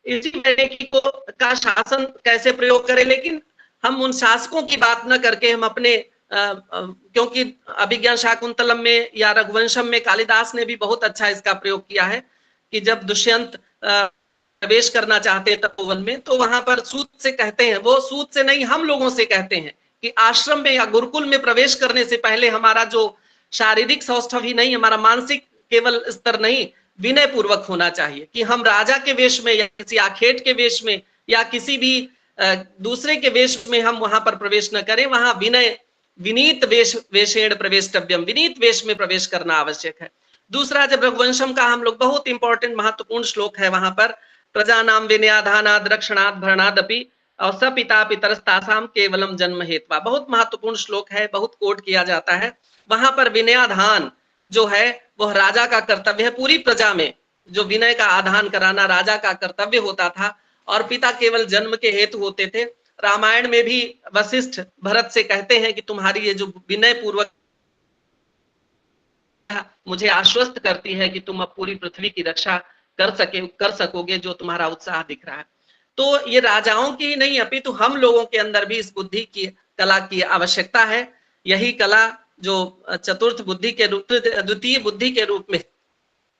M: इसी वैनयिकी को का शासन कैसे प्रयोग करें, लेकिन हम उन शासकों की बात न करके हम अपने क्योंकि अभिज्ञान शाकुंतलम में या रघुवंशम में कालिदास ने भी बहुत अच्छा इसका प्रयोग किया है कि जब दुष्यंत प्रवेश करना चाहते हैं तपोवन में, तो वहां पर सूत से कहते हैं, वो सूत से नहीं हम लोगों से कहते हैं कि आश्रम में या गुरुकुल में प्रवेश करने से पहले हमारा जो शारीरिक सौष्ठव ही नहीं, हमारा मानसिक केवल स्तर नहीं, विनय पूर्वक होना चाहिए कि हम राजा के वेश में या किसी आखेट के वेश में या किसी भी दूसरे के वेश में हम वहां पर प्रवेश न करें। वहां विनय, विनीत वेशेण प्रवेष्टव्यम, विनीत वेश में प्रवेश करना आवश्यक है। दूसरा, जब रघुवंशम का हम लोग, बहुत इंपॉर्टेंट महत्वपूर्ण श्लोक है वहां पर, प्रजानाम विनयाधानाद रक्षणाद भरणादपि और स पिता पितरस्तासाम केवलम जन्म हेत्वा, बहुत महत्वपूर्ण श्लोक है, बहुत कोट किया जाता है। वहां पर विनयाधान जो है वह राजा का कर्तव्य है। पूरी प्रजा में जो विनय का आधान कराना राजा का कर्तव्य होता था, और पिता केवल जन्म के हेतु होते थे। रामायण में भी वशिष्ठ भरत से कहते हैं कि तुम्हारी ये जो विनय पूर्वक मुझे आश्वस्त करती है कि तुम अब पूरी पृथ्वी की रक्षा कर सकोगे, जो तुम्हारा उत्साह दिख रहा है। तो ये राजाओं की ही नहीं अपितु हम लोगों के अंदर भी इस बुद्धि की कला की आवश्यकता है। यही कला जो चतुर्थ बुद्धि के रूप, द्वितीय बुद्धि के रूप में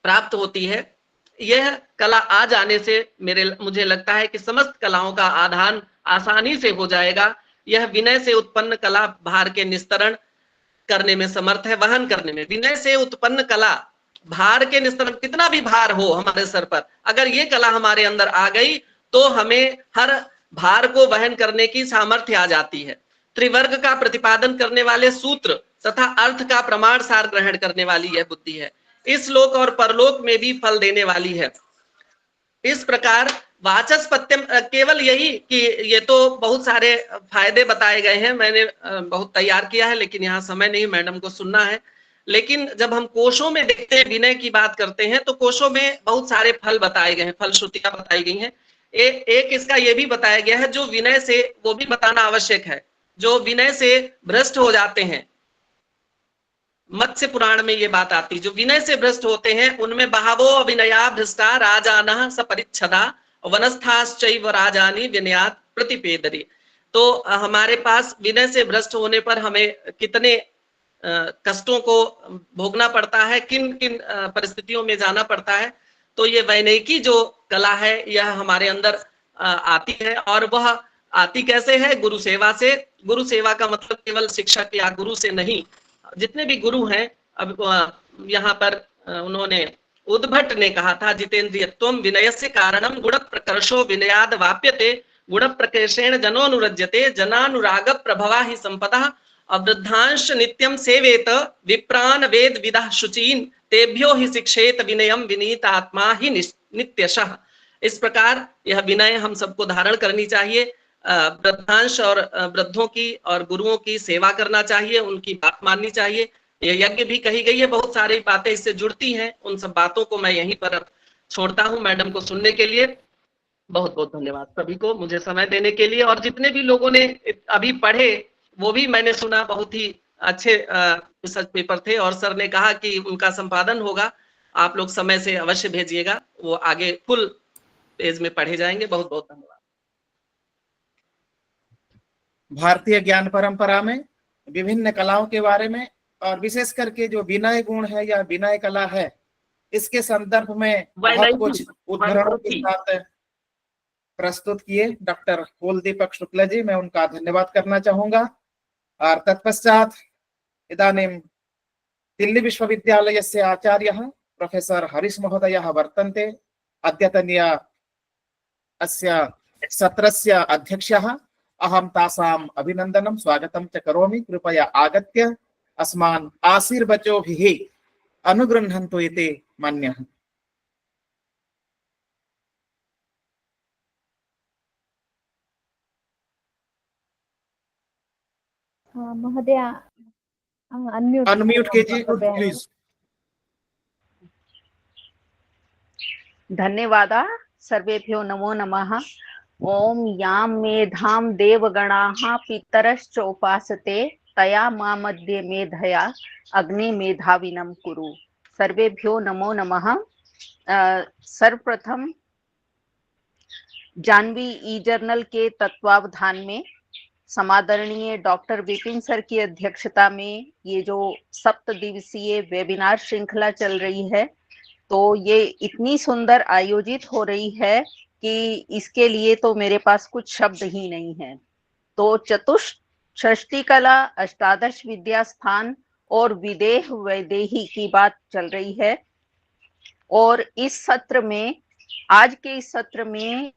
M: प्राप्त होती है, यह कला आ जाने से मुझे लगता है कि समस्त कलाओं का आधान आसानी से हो जाएगा। यह विनय से उत्पन्न कला भार के निस्तरण करने में समर्थ है, वहन करने में। विनय से उत्पन्न कला भार के निस्तरण, कितना भी भार हो हमारे सर पर, अगर ये कला हमारे अंदर आ गई तो हमें हर भार को वहन करने की सामर्थ्य आ जाती है। त्रिवर्ग का प्रतिपादन करने वाले सूत्र तथा अर्थ का प्रमाण सार ग्रहण करने वाली यह बुद्धि है, इस लोक और परलोक में भी फल देने वाली है। इस प्रकार वाचस्पत्यम, केवल यही कि ये तो बहुत सारे फायदे बताए गए हैं, मैंने बहुत तैयार किया है, लेकिन यहाँ समय नहीं, मैडम को सुनना है। लेकिन जब हम कोशों में देखते हैं, विनय की बात करते हैं, तो कोशों में बहुत सारे फल बताए गए हैं, फलश्रुतियां बताई गई हैं। एक इसका ये भी बताया गया है, जो विनय से, वो भी बताना आवश्यक है, जो विनय से भ्रष्ट हो जाते हैं, मत्स्य पुराण में ये बात आती, जो विनय से भ्रष्ट होते हैं उनमें बहावो अविनया भ्रष्टा राजानः सपरिच्छदा वनस्थाश्चैव राजानी विनयात् प्रतिपेदरी। तो हमारे पास विनय से भ्रष्ट होने पर हमें कितने कष्टों को भोगना पड़ता है, किन किन परिस्थितियों में जाना पड़ता है। तो ये वैनयिकी जो कला है यह हमारे अंदर आती है, और वह आती कैसे है? गुरु सेवा से। गुरु सेवा का मतलब केवल शिक्षक या गुरु से नहीं, जितने भी गुरु हैं, अब यहाँ पर उन्होंने, उद्भट ने कहा था, जितेंद्रियत्वम विनयस्य कारणम गुण प्रकर्षो विनयाद वाप्यते गुण प्रकर्षेण जनोनुरज्यते जनानुराग प्रभवा ही संपदा अवृद्धांश नित्यम सेवेत विप्रान वेद विदा शुचीन तेभ्यो ही शिक्षेत विनयम विनीत आत्मा ही नित्यशः। इस प्रकार यह विनय हम सबको धारण करनी चाहिए। वृद्धांश और वृद्धों की और गुरुओं की सेवा करना चाहिए, उनकी बात माननी चाहिए। ये यज्ञ भी कही गई है, बहुत सारी बातें इससे जुड़ती हैं। उन सब बातों को मैं यहीं पर छोड़ता हूं मैडम को सुनने के लिए। बहुत बहुत धन्यवाद सभी को मुझे समय देने के लिए, और जितने भी लोगों ने अभी पढ़े वो भी मैंने सुना, बहुत ही अच्छे रिसर्च पेपर थे, और सर ने कहा कि उनका संपादन होगा, आप लोग समय से अवश्य भेजिएगा, वो आगे फुल पेज में पढ़े जाएंगे। बहुत बहुत धन्यवाद।
B: भारतीय ज्ञान परंपरा में विभिन्न कलाओं के बारे में, और विशेष करके जो विनय गुण है या विनय कला है, इसके संदर्भ में बहुत कुछ उदाहरणों के साथ प्रस्तुत किए डॉक्टर कुलदीपक शुक्ला जी, मैं उनका धन्यवाद करना चाहूंगा। और तत्पश्चात इदानीं दिल्ली विश्वविद्यालयस्य आचार्यः प्रोफेसर हरीश महोदयः वर्तन्ते, अद्यतनीय अस्य सत्रस्य अध्यक्षः। अहं तासाम् अभिनन्दनं स्वागतं च करोमि। कृपया आगत्य अस्मान् आशीर्वचोभिः अनुगृह्णन्तु इति मन्यः।
N: महोदय
B: अनम्यूट कीजिए प्लीज।
O: धन्यवादा। सर्वेभ्यो नमो नमः। ओम यां मेधां देवगणाः पितरश्च उपासते तया मामध्ये मेधया अग्नि मेधाविनं कुरु। सर्वेभ्यो नमो नमः। सर्वप्रथम जानवी ई जर्नल के तत्वावधान में समादरणीय डॉक्टर विपिन सर की अध्यक्षता में ये जो 7 दिवसीय वेबिनार श्रृंखला चल रही है, तो ये इतनी सुंदर आयोजित हो रही है कि इसके लिए तो मेरे पास कुछ शब्द ही नहीं है। तो चतुष्षष्टि कला, अष्टादश विद्या स्थान और विदेह वैदेही की बात चल रही है, और इस सत्र में, आज के इस सत्र में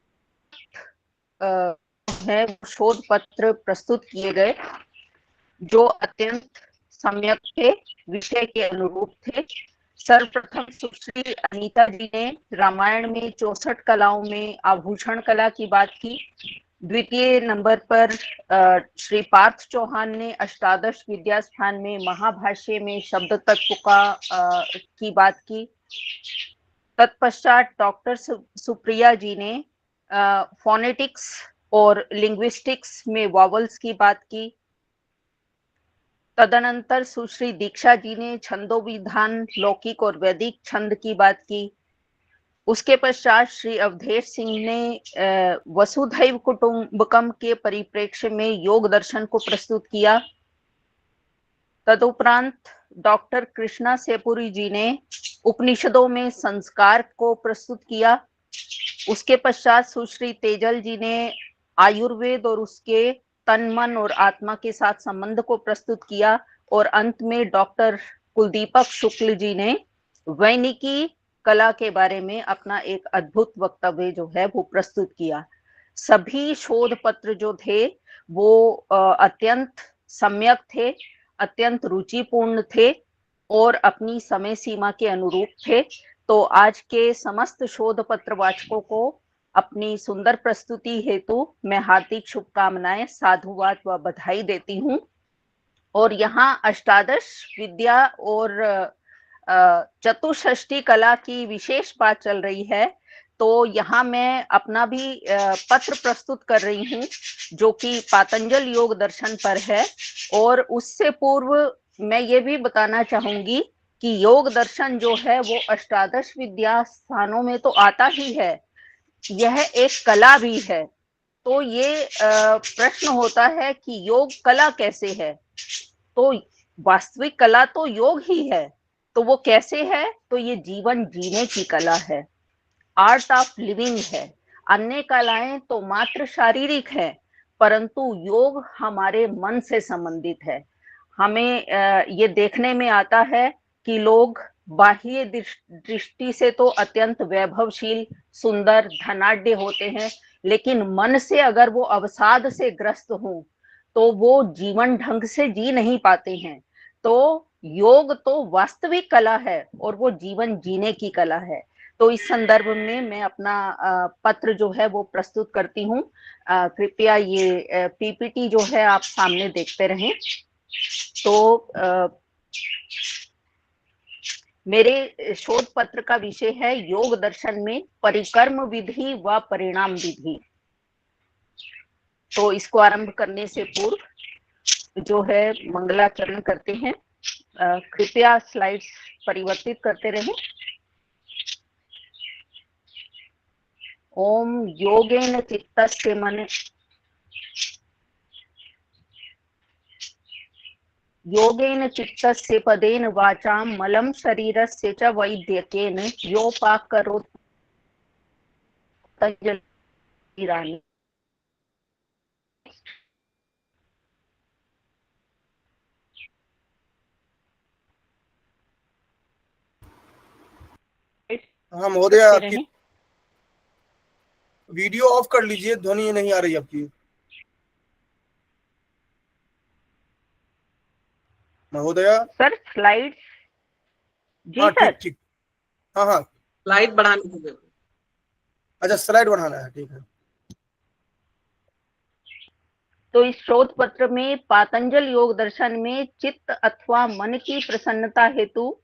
O: है शोध पत्र प्रस्तुत किए गए जो अत्यंत सम्यक थे, विषय के अनुरूप थे। सर्वप्रथम सुश्री अनीता जी ने रामायण में 64 कलाओं में आभूषण कला की बात की। द्वितीय नंबर पर श्री पार्थ चौहान ने अष्टादश विद्या स्थान में महाभाष्य में शब्द तत्व की बात की। तत्पश्चात डॉक्टर सुप्रिया जी ने फोनेटिक्स और लिंग्विस्टिक्स में वॉवल्स की बात की। तदनंतर सुश्री दीक्षा जी ने छंदो विधान, लौकिक और वैदिक छंद की बात की। उसके पश्चात श्री अवधेश सिंह ने वसुधैव कुटुंबकम के परिप्रेक्ष्य में योग दर्शन को प्रस्तुत किया। तदुपरांत डॉक्टर कृष्णा सेपुरी जी ने उपनिषदों में संस्कार को प्रस्तुत किया। उसके पश्चात सुश्री तेजल जी ने आयुर्वेद और उसके तन, मन और आत्मा के साथ संबंध को प्रस्तुत किया। और अंत में डॉक्टर कुलदीपक शुक्ल जी ने वैनिकी कला के बारे में अपना एक अद्भुत वक्तव्य जो है वो प्रस्तुत किया। सभी शोध पत्र जो थे वो अत्यंत सम्यक थे, अत्यंत रुचिपूर्ण थे और अपनी समय सीमा के अनुरूप थे। तो आज के समस्त शोध पत्र वाचकों को अपनी सुंदर प्रस्तुति हेतु मैं हार्दिक शुभकामनाएं, साधुवाद व बधाई देती हूँ। और यहाँ अष्टादश विद्या और चतुष्षष्टि कला की विशेष बात चल रही है, तो यहाँ मैं अपना भी पत्र प्रस्तुत कर रही हूँ जो कि पातंजल योग दर्शन पर है। और उससे पूर्व मैं ये भी बताना चाहूंगी कि योग दर्शन जो है वो अष्टादश विद्या स्थानों में तो आता ही है, यह एक कला भी है। तो ये प्रश्न होता है कि योग कला कैसे है, तो वास्तविक कला तो योग ही है। तो वो कैसे है, तो ये जीवन जीने की कला है, आर्ट ऑफ लिविंग है। अन्य कलाएं तो मात्र शारीरिक है, परंतु योग हमारे मन से संबंधित है। हमें ये देखने में आता है कि लोग बाह्य दृष्टि से तो अत्यंत वैभवशील, सुंदर, धनाढ्य होते हैं, लेकिन मन से अगर वो अवसाद से ग्रस्त हों तो वो जीवन ढंग से जी नहीं पाते हैं। तो योग तो वास्तविक कला है और वो जीवन जीने की कला है। तो इस संदर्भ में मैं अपना पत्र जो है वो प्रस्तुत करती हूँ। कृपया ये पीपीटी जो है आप सामने देखते रहें। तो मेरे शोध पत्र का विषय है योग दर्शन में परिकर्म विधि व परिणाम विधि। तो इसको आरंभ करने से पूर्व जो है मंगलाचरण करते हैं। कृपया स्लाइड्स परिवर्तित करते रहें। ओम योगेन चित्तस्य मन योगेन चित्तस्य पदेन वाचां मलं शरीरस्य च वैद्यकेन योपाकरोत् पतंजलिरानी।
A: हाँ महोदय, आपकी वीडियो ऑफ कर लीजिए, ध्वनि नहीं आ रही आपकी। महोदय
O: सर स्लाइड जी।
A: हाँ
O: सर
A: ठीक। हाँ
M: स्लाइड बढ़ाने की जरूरत।
A: अच्छा, स्लाइड बढ़ाना है, ठीक है।
O: तो इस शोध पत्र में पातंजल योग दर्शन में चित्त अथवा मन की प्रसन्नता हेतु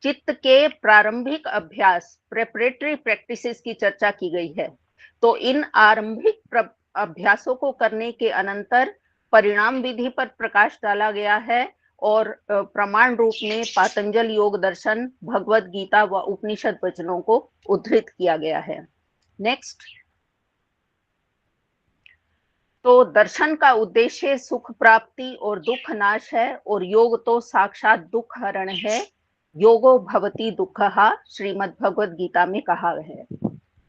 O: चित्त के प्रारंभिक अभ्यास, प्रेपरेटरी प्रैक्टिसेस की चर्चा की गई है। तो इन आरंभिक अभ्यासों को करने के अनंतर परिणाम विधि पर प्रकाश डाला गया है और प्रमाण रूप में पातंजल योग दर्शन, भगवत गीता व उपनिषद वचनों को उद्धृत किया गया है। नेक्स्ट। तो दर्शन का उद्देश्य सुख प्राप्ति और दुख नाश है और योग तो साक्षात दुख हरण है। योगो भवति दुःखः श्रीमद् भगवत गीता में कहा है।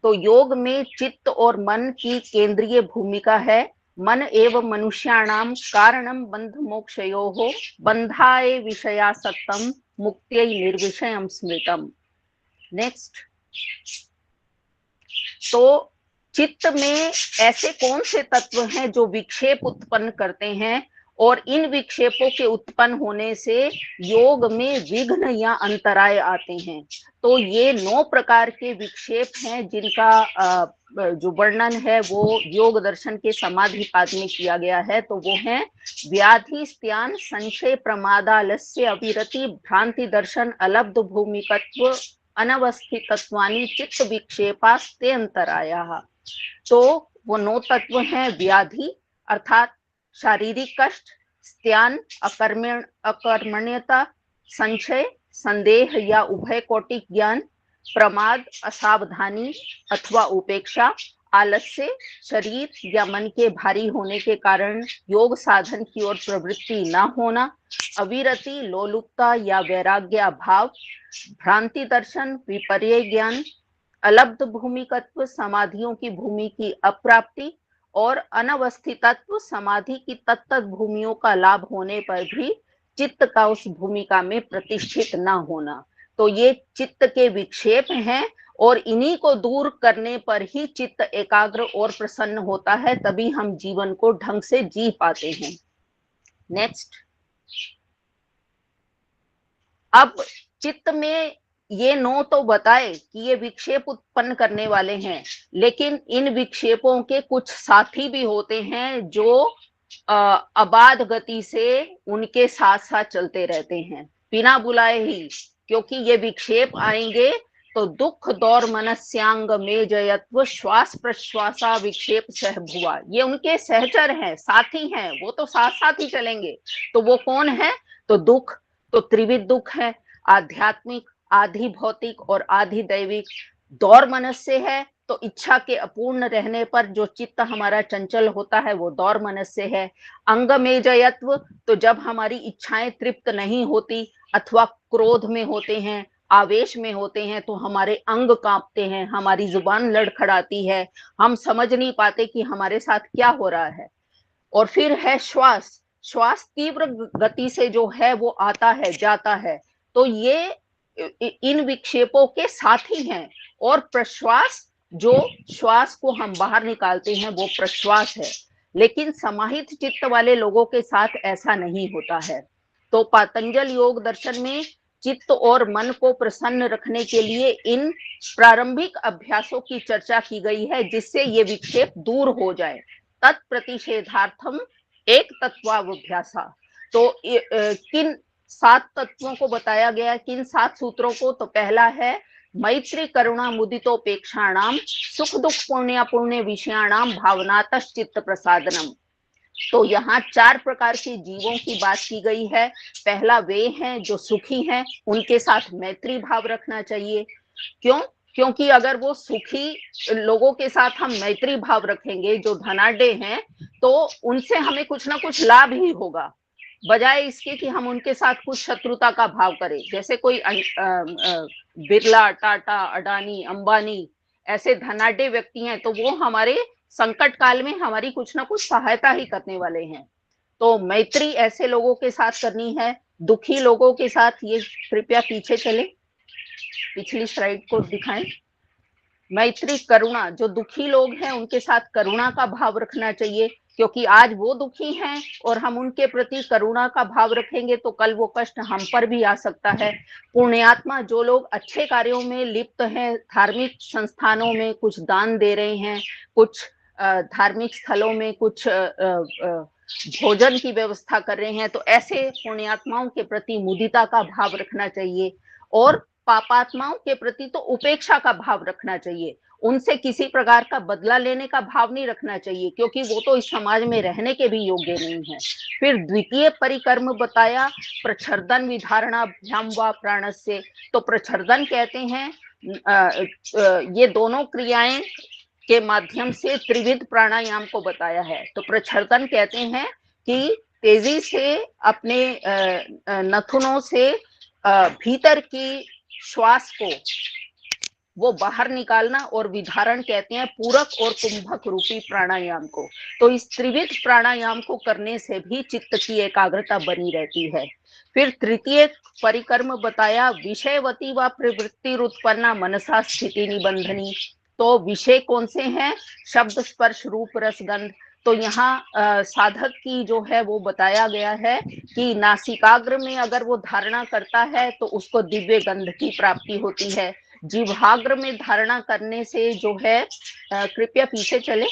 O: तो योग में चित्त और मन की केंद्रीय भूमिका है। मन एवं मनुष्याणाम कारणम बंध मोक्षयोः बंधाय विषयासक्तम मुक्त्यै निर्विषयम स्मृतम। नेक्स्ट। तो चित्त में ऐसे कौन से तत्व हैं जो विक्षेप उत्पन्न करते हैं और इन विक्षेपों के उत्पन्न होने से योग में विघ्न या अंतराय आते हैं। तो ये 9 प्रकार के विक्षेप हैं जिनका जो वर्णन है वो योग दर्शन के समाधि पाद में किया गया है। तो वो हैं व्याधि, स्त्यान, संशय, प्रमादालस्य, अविरति, भ्रांति दर्शन, अलब्ध भूमिकत्व, अनवस्थितत्वानि चित्त विक्षेपास्ते अंतरायाः। तो वो 9 तत्व हैं व्याधि अर्थात शारीरिक कष्ट, स्त्यान अकर्मण्यता, संशय संदेह या उभय कोटिक ज्ञान, प्रमाद असावधानी अथवा उपेक्षा, आलस्य शरीर या मन के भारी होने के कारण योग साधन की ओर प्रवृत्ति न होना, अविरति लोलुपता या वैराग्य अभाव, भ्रांति दर्शन विपर्य ज्ञान, अलब्ध भूमिकत्व समाधियों की भूमि की अप्राप्ति और अनवस्थितत्व समाधि की तत्त भूमियों का लाभ होने पर भी चित्त का उस भूमिका में प्रतिष्ठित न होना। तो ये चित्त के विक्षेप हैं और इन्हीं को दूर करने पर ही चित्त एकाग्र और प्रसन्न होता है, तभी हम जीवन को ढंग से जी पाते हैं। नेक्स्ट, अब चित्त में ये 9 तो बताए कि ये विक्षेप उत्पन्न करने वाले हैं, लेकिन इन विक्षेपों के कुछ साथी भी होते हैं जो अबाध गति से उनके साथ साथ चलते रहते हैं बिना बुलाए ही, क्योंकि ये विक्षेप आएंगे तो दुख दौर मनस्यांग में जयत्व श्वास प्रश्वासा विक्षेप सह भुआ, ये उनके सहचर हैं, साथी हैं, वो तो साथ साथ ही चलेंगे। तो वो कौन है? तो दुख तो त्रिविध दुख है, आध्यात्मिक, आधि भौतिक और आधि दैविक। दौर मनस्य है तो इच्छा के अपूर्ण रहने पर जो चित्त हमारा चंचल होता है वो दौर मनस्य है। अंग में जयत्व तो जब हमारी इच्छाएं तृप्त नहीं होती अथवा क्रोध में होते हैं, आवेश में होते हैं, तो हमारे अंग कांपते हैं, हमारी जुबान लड़खड़ाती है, हम समझ नहीं पाते कि हमारे साथ क्या हो रहा है। और फिर है श्वास, श्वास तीव्र गति से जो है वो आता है जाता है, तो ये इन विक्षेपों के साथी हैं। और प्रश्वास, जो श्वास को हम बाहर निकालते हैं वो प्रश्वास है, लेकिन समाहित चित्त वाले लोगों के साथ ऐसा नहीं होता है। तो पातंजल योग दर्शन में चित्त और मन को प्रसन्न रखने के लिए इन प्रारंभिक अभ्यासों की चर्चा की गई है, जिससे ये विक्षेप दूर हो जाए। तत्प्रतिषेधार्थम एक तत्वाभ्यासा, तो किन 7 तत्वों को बताया गया, किन 7 सूत्रों को? तो पहला है मैत्री करुणा मुदितोपेक्षाणाम सुख दुख पुण्य पुण्य विषयाणाम भावनातश्चित्त प्रसादनम। तो यहाँ 4 प्रकार के जीवों की बात की गई है। पहला वे हैं जो सुखी हैं, उनके साथ मैत्री भाव रखना चाहिए। क्यों? क्योंकि अगर वो सुखी लोगों के साथ हम मैत्री भाव रखेंगे, जो धनाढ्य हैं, तो उनसे हमें कुछ ना कुछ लाभ ही होगा, बजाय इसके कि हम उनके साथ कुछ शत्रुता का भाव करें। जैसे कोई बिरला, टाटा, अडानी, अंबानी ऐसे धनाढ्य व्यक्ति हैं, तो वो हमारे संकट काल में हमारी कुछ ना कुछ सहायता ही करने वाले हैं। तो मैत्री ऐसे लोगों के साथ करनी है। दुखी लोगों के साथ, ये कृपया पीछे चले, पिछली स्लाइड को दिखाएं। मैत्री करुणा, जो दुखी लोग हैं उनके साथ करुणा का भाव रखना चाहिए, क्योंकि आज वो दुखी हैं और हम उनके प्रति करुणा का भाव रखेंगे तो कल वो कष्ट हम पर भी आ सकता है। पुण्यात्मा, जो लोग अच्छे कार्यों में लिप्त हैं, धार्मिक संस्थानों में कुछ दान दे रहे हैं, कुछ धार्मिक स्थलों में कुछ भोजन की व्यवस्था कर रहे हैं, तो ऐसे पुण्यात्माओं के प्रति मुदिता का भाव रखना चाहिए। और पापात्माओं के प्रति तो उपेक्षा का भाव रखना चाहिए, उनसे किसी प्रकार का बदला लेने का भाव नहीं रखना चाहिए, क्योंकि वो तो इस समाज में रहने के भी योग्य नहीं है। फिर द्वितीय परिकर्म बताया, प्रच्छर्दन विधारणाभ्याम व प्राणस्य। तो प्रच्छर्दन कहते हैं ये दोनों क्रियाएं के माध्यम से त्रिविध प्राणायाम को बताया है। तो प्रच्छर्दन कहते हैं कि तेजी से अपने नथुनों से भीतर की श्वास को वो बाहर निकालना, और विधारण कहते हैं पूरक और कुंभक रूपी प्राणायाम को। तो इस त्रिविध प्राणायाम को करने से भी चित्त की एकाग्रता बनी रहती है। फिर तृतीय परिकर्म बताया, विषयवती व प्रवृत्ति उत्पन्ना मनसा स्थिति निबंधनी। तो विषय कौन से हैं? शब्द, स्पर्श, रूप, रस, गंध। तो यहाँ साधक की जो है वो बताया गया है कि नासिकाग्र में अगर वो धारणा करता है तो उसको दिव्य गंध की प्राप्ति होती है। जिह्वाग्र में धारणा करने से जो है, कृपया पीछे चले,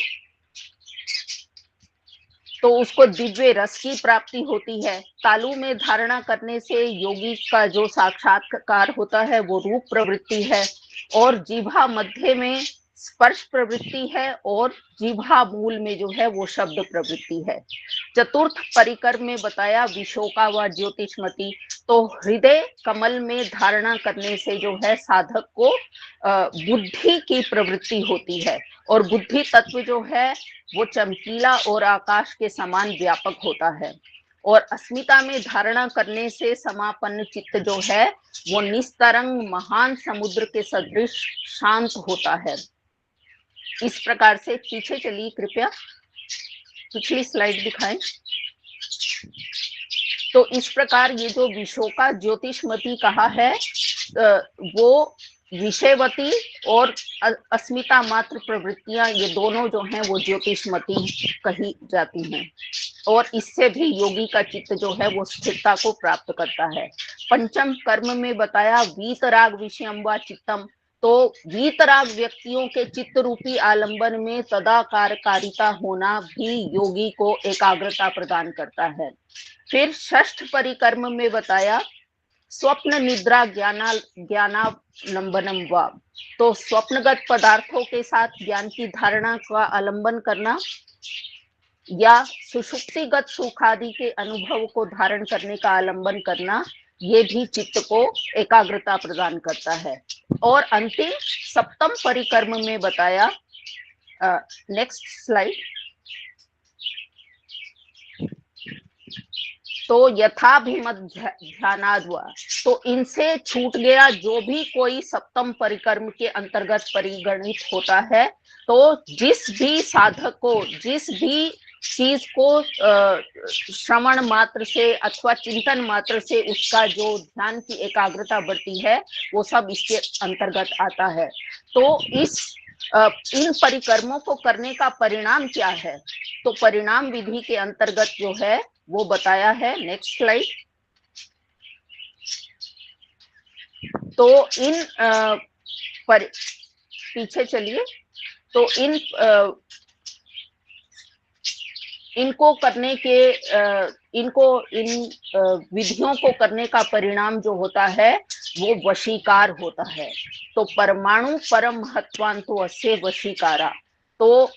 O: तो उसको दिव्य रस की प्राप्ति होती है। तालु में धारणा करने से योगी का जो साक्षात्कार होता है वो रूप प्रवृत्ति है। और जिह्वा मध्य में स्पर्श प्रवृत्ति है, और जिह्वा मूल में जो है वो शब्द प्रवृत्ति है। चतुर्थ परिकर्म में बताया विशोका व ज्योतिष्मति। तो हृदय कमल में धारणा करने से जो है साधक को बुद्धि की प्रवृत्ति होती है, और बुद्धि तत्व जो है वो चमकीला और आकाश के समान व्यापक होता है। और अस्मिता में धारणा करने से समापन्न चित्त जो है वो निस्तरंग महान समुद्र के सदृश शांत होता है। इस प्रकार से, पीछे चलिए कृपया, पिछली स्लाइड दिखाएं। तो इस प्रकार ये जो विशोका ज्योतिष्मति कहा है, वो विषयवती और अस्मिता मात्र प्रवृत्तियां, ये दोनों जो हैं वो ज्योतिषमती कही जाती हैं। और इससे भी योगी का चित्त जो है वो स्थिरता को प्राप्त करता है। पंचम कर्म में बताया वीतराग विषयम व चित्तम, तो वीतराग व्यक्तियों के चित्त रूपी आलंबन में तदाकारकारिता होना भी योगी को एकाग्रता प्रदान करता है। फिर षष्ठ परिकर्म में बताया स्वप्न निद्रा ज्ञानावलंबनम व, तो स्वप्नगत पदार्थों के साथ ज्ञान की धारणा का आलंबन करना या सुषुप्तिगत सुख आदि के अनुभव को धारण करने का आलंबन करना, ये भी चित्त को एकाग्रता प्रदान करता है। और अंतिम सप्तम परिकर्म में बताया, नेक्स्ट स्लाइड, तो यथाभिमत ध्यानाद हुआ, तो इनसे छूट गया जो भी कोई सप्तम परिकर्म के अंतर्गत परिगणित होता है। तो जिस भी साधक को जिस भी चीज को श्रवण मात्र से अथवा चिंतन मात्र से उसका जो ध्यान की एकाग्रता बढ़ती है, वो सब इसके अंतर्गत आता है। तो इन परिकर्मों को करने का परिणाम क्या है, तो परिणाम विधि के अंतर्गत जो है वो बताया है। Next slide. तो इन पीछे चलिए। तो इनको करने के इन विधियों को करने का परिणाम जो होता है वो वशीकार होता है। तो परमाणु परम महत्वांतो अस्य वशीकारा, तो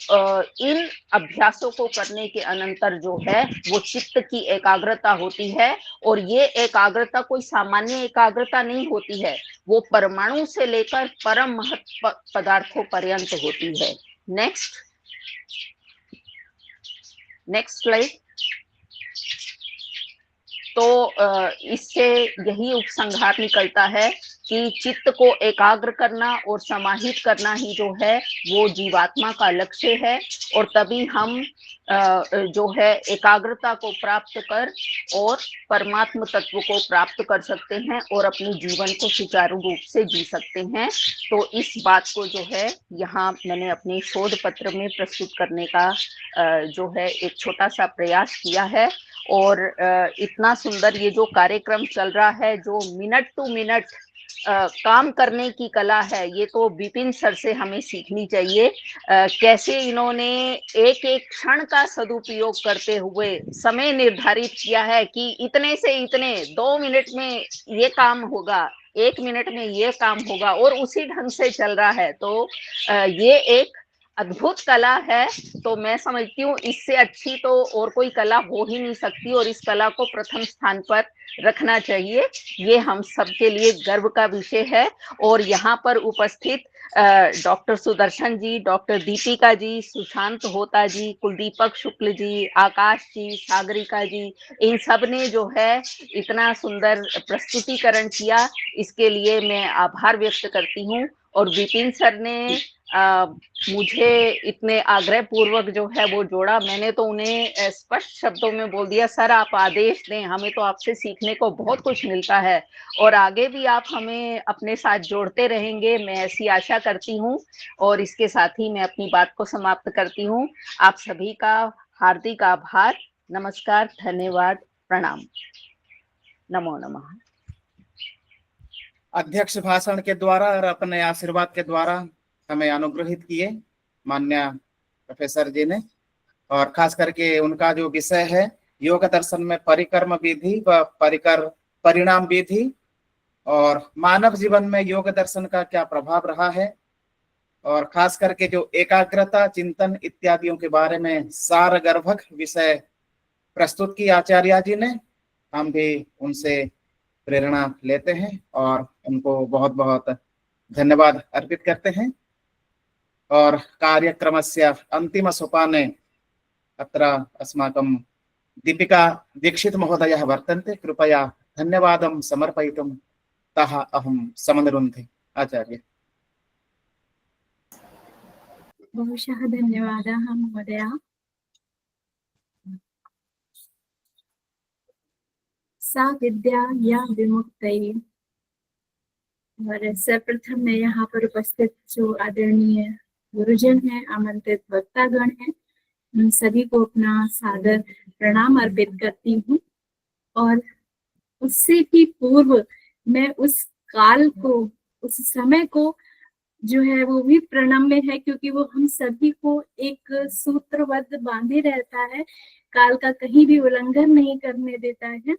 O: इन अभ्यासों को करने के अनंतर जो है वो चित्त की एकाग्रता होती है। और ये एकाग्रता कोई सामान्य एकाग्रता नहीं होती है, वो परमाणु से लेकर परम महत्व पदार्थों पर्यंत होती है। Next slide. तो इससे यही उपसंहार निकलता है कि चित्त को एकाग्र करना और समाहित करना ही जो है वो जीवात्मा का लक्ष्य है। और तभी हम जो है एकाग्रता को प्राप्त कर और परमात्म तत्व को प्राप्त कर सकते हैं और अपने जीवन को सुचारू रूप से जी सकते हैं। तो इस बात को जो है यहाँ मैंने अपने शोध पत्र में प्रस्तुत करने का जो है एक छोटा सा प्रयास किया है। और इतना सुंदर ये जो कार्यक्रम चल रहा है, जो मिनट टू मिनट काम करने की कला है, ये तो विपिन सर से हमें सीखनी चाहिए। कैसे इन्होंने एक एक क्षण का सदुपयोग करते हुए समय निर्धारित किया है कि इतने से इतने 2 मिनट में ये काम होगा, 1 मिनट में ये काम होगा, और उसी ढंग से चल रहा है। तो ये एक अद्भुत कला है। तो मैं समझती हूँ इससे अच्छी तो और कोई कला हो ही नहीं सकती, और इस कला को प्रथम स्थान पर रखना चाहिए। ये हम सबके लिए गर्व का विषय है। और यहाँ पर उपस्थित डॉक्टर सुदर्शन जी, डॉक्टर दीपिका जी, सुशांत होता जी, कुलदीपक शुक्ल जी, आकाश जी, सागरिका जी, इन सब ने जो है इतना सुंदर प्रस्तुतिकरण किया, इसके लिए मैं आभार व्यक्त करती हूँ। और विपिन सर ने मुझे इतने आग्रह पूर्वक जो है वो जोड़ा। मैंने तो उन्हें स्पष्ट शब्दों में बोल दिया, सर आप आदेश दें, हमें तो आपसे सीखने को बहुत कुछ मिलता है और आगे भी आप हमें अपने साथ जोड़ते रहेंगे, मैं ऐसी आशा करती हूँ। और इसके साथ ही मैं अपनी बात को समाप्त करती हूँ। आप सभी का हार्दिक आभार, नमस्कार, धन्यवाद, प्रणाम, नमो नमः।
B: अध्यक्ष भाषण के द्वारा और अपने आशीर्वाद के द्वारा हमें अनुग्रहित किए माननीय प्रोफेसर जी ने। और खास करके उनका जो विषय है योग दर्शन में परिकर्म विधि व परिणाम विधि और मानव जीवन में योग दर्शन का क्या प्रभाव रहा है, और खास करके जो एकाग्रता, चिंतन इत्यादियों के बारे में सारगर्भक विषय प्रस्तुत की आचार्य जी ने, हम भी उनसे प्रेरणा लेते हैं और उनको बहुत बहुत धन्यवाद अर्पित करते हैं। और कार्यक्रमस्य अंतिम सोपाने अत्र अस्माकं दीपिका दीक्षित महोदयः वर्तन्ते। कृपया धन्यवादं समर्पयितुं तः अहं समनुरुन्धे। आचार्य।
P: बहुशः धन्यवादाः महोदय। सा विद्या या विमुक्तये और सर्वप्रथम मैं यहाँ पर उपस्थित जो आदरणीय गुरुजन हैं, आमंत्रित वक्तागण हैं, उन सभी को अपना सादर प्रणाम अर्पित करती हूँ। और उससे भी पूर्व मैं उस काल को, उस समय को जो है वो भी प्रणम्य है, क्योंकि वो हम सभी को एक सूत्रबद्ध बांधे रहता है, काल का कहीं भी उल्लंघन नहीं करने देता है।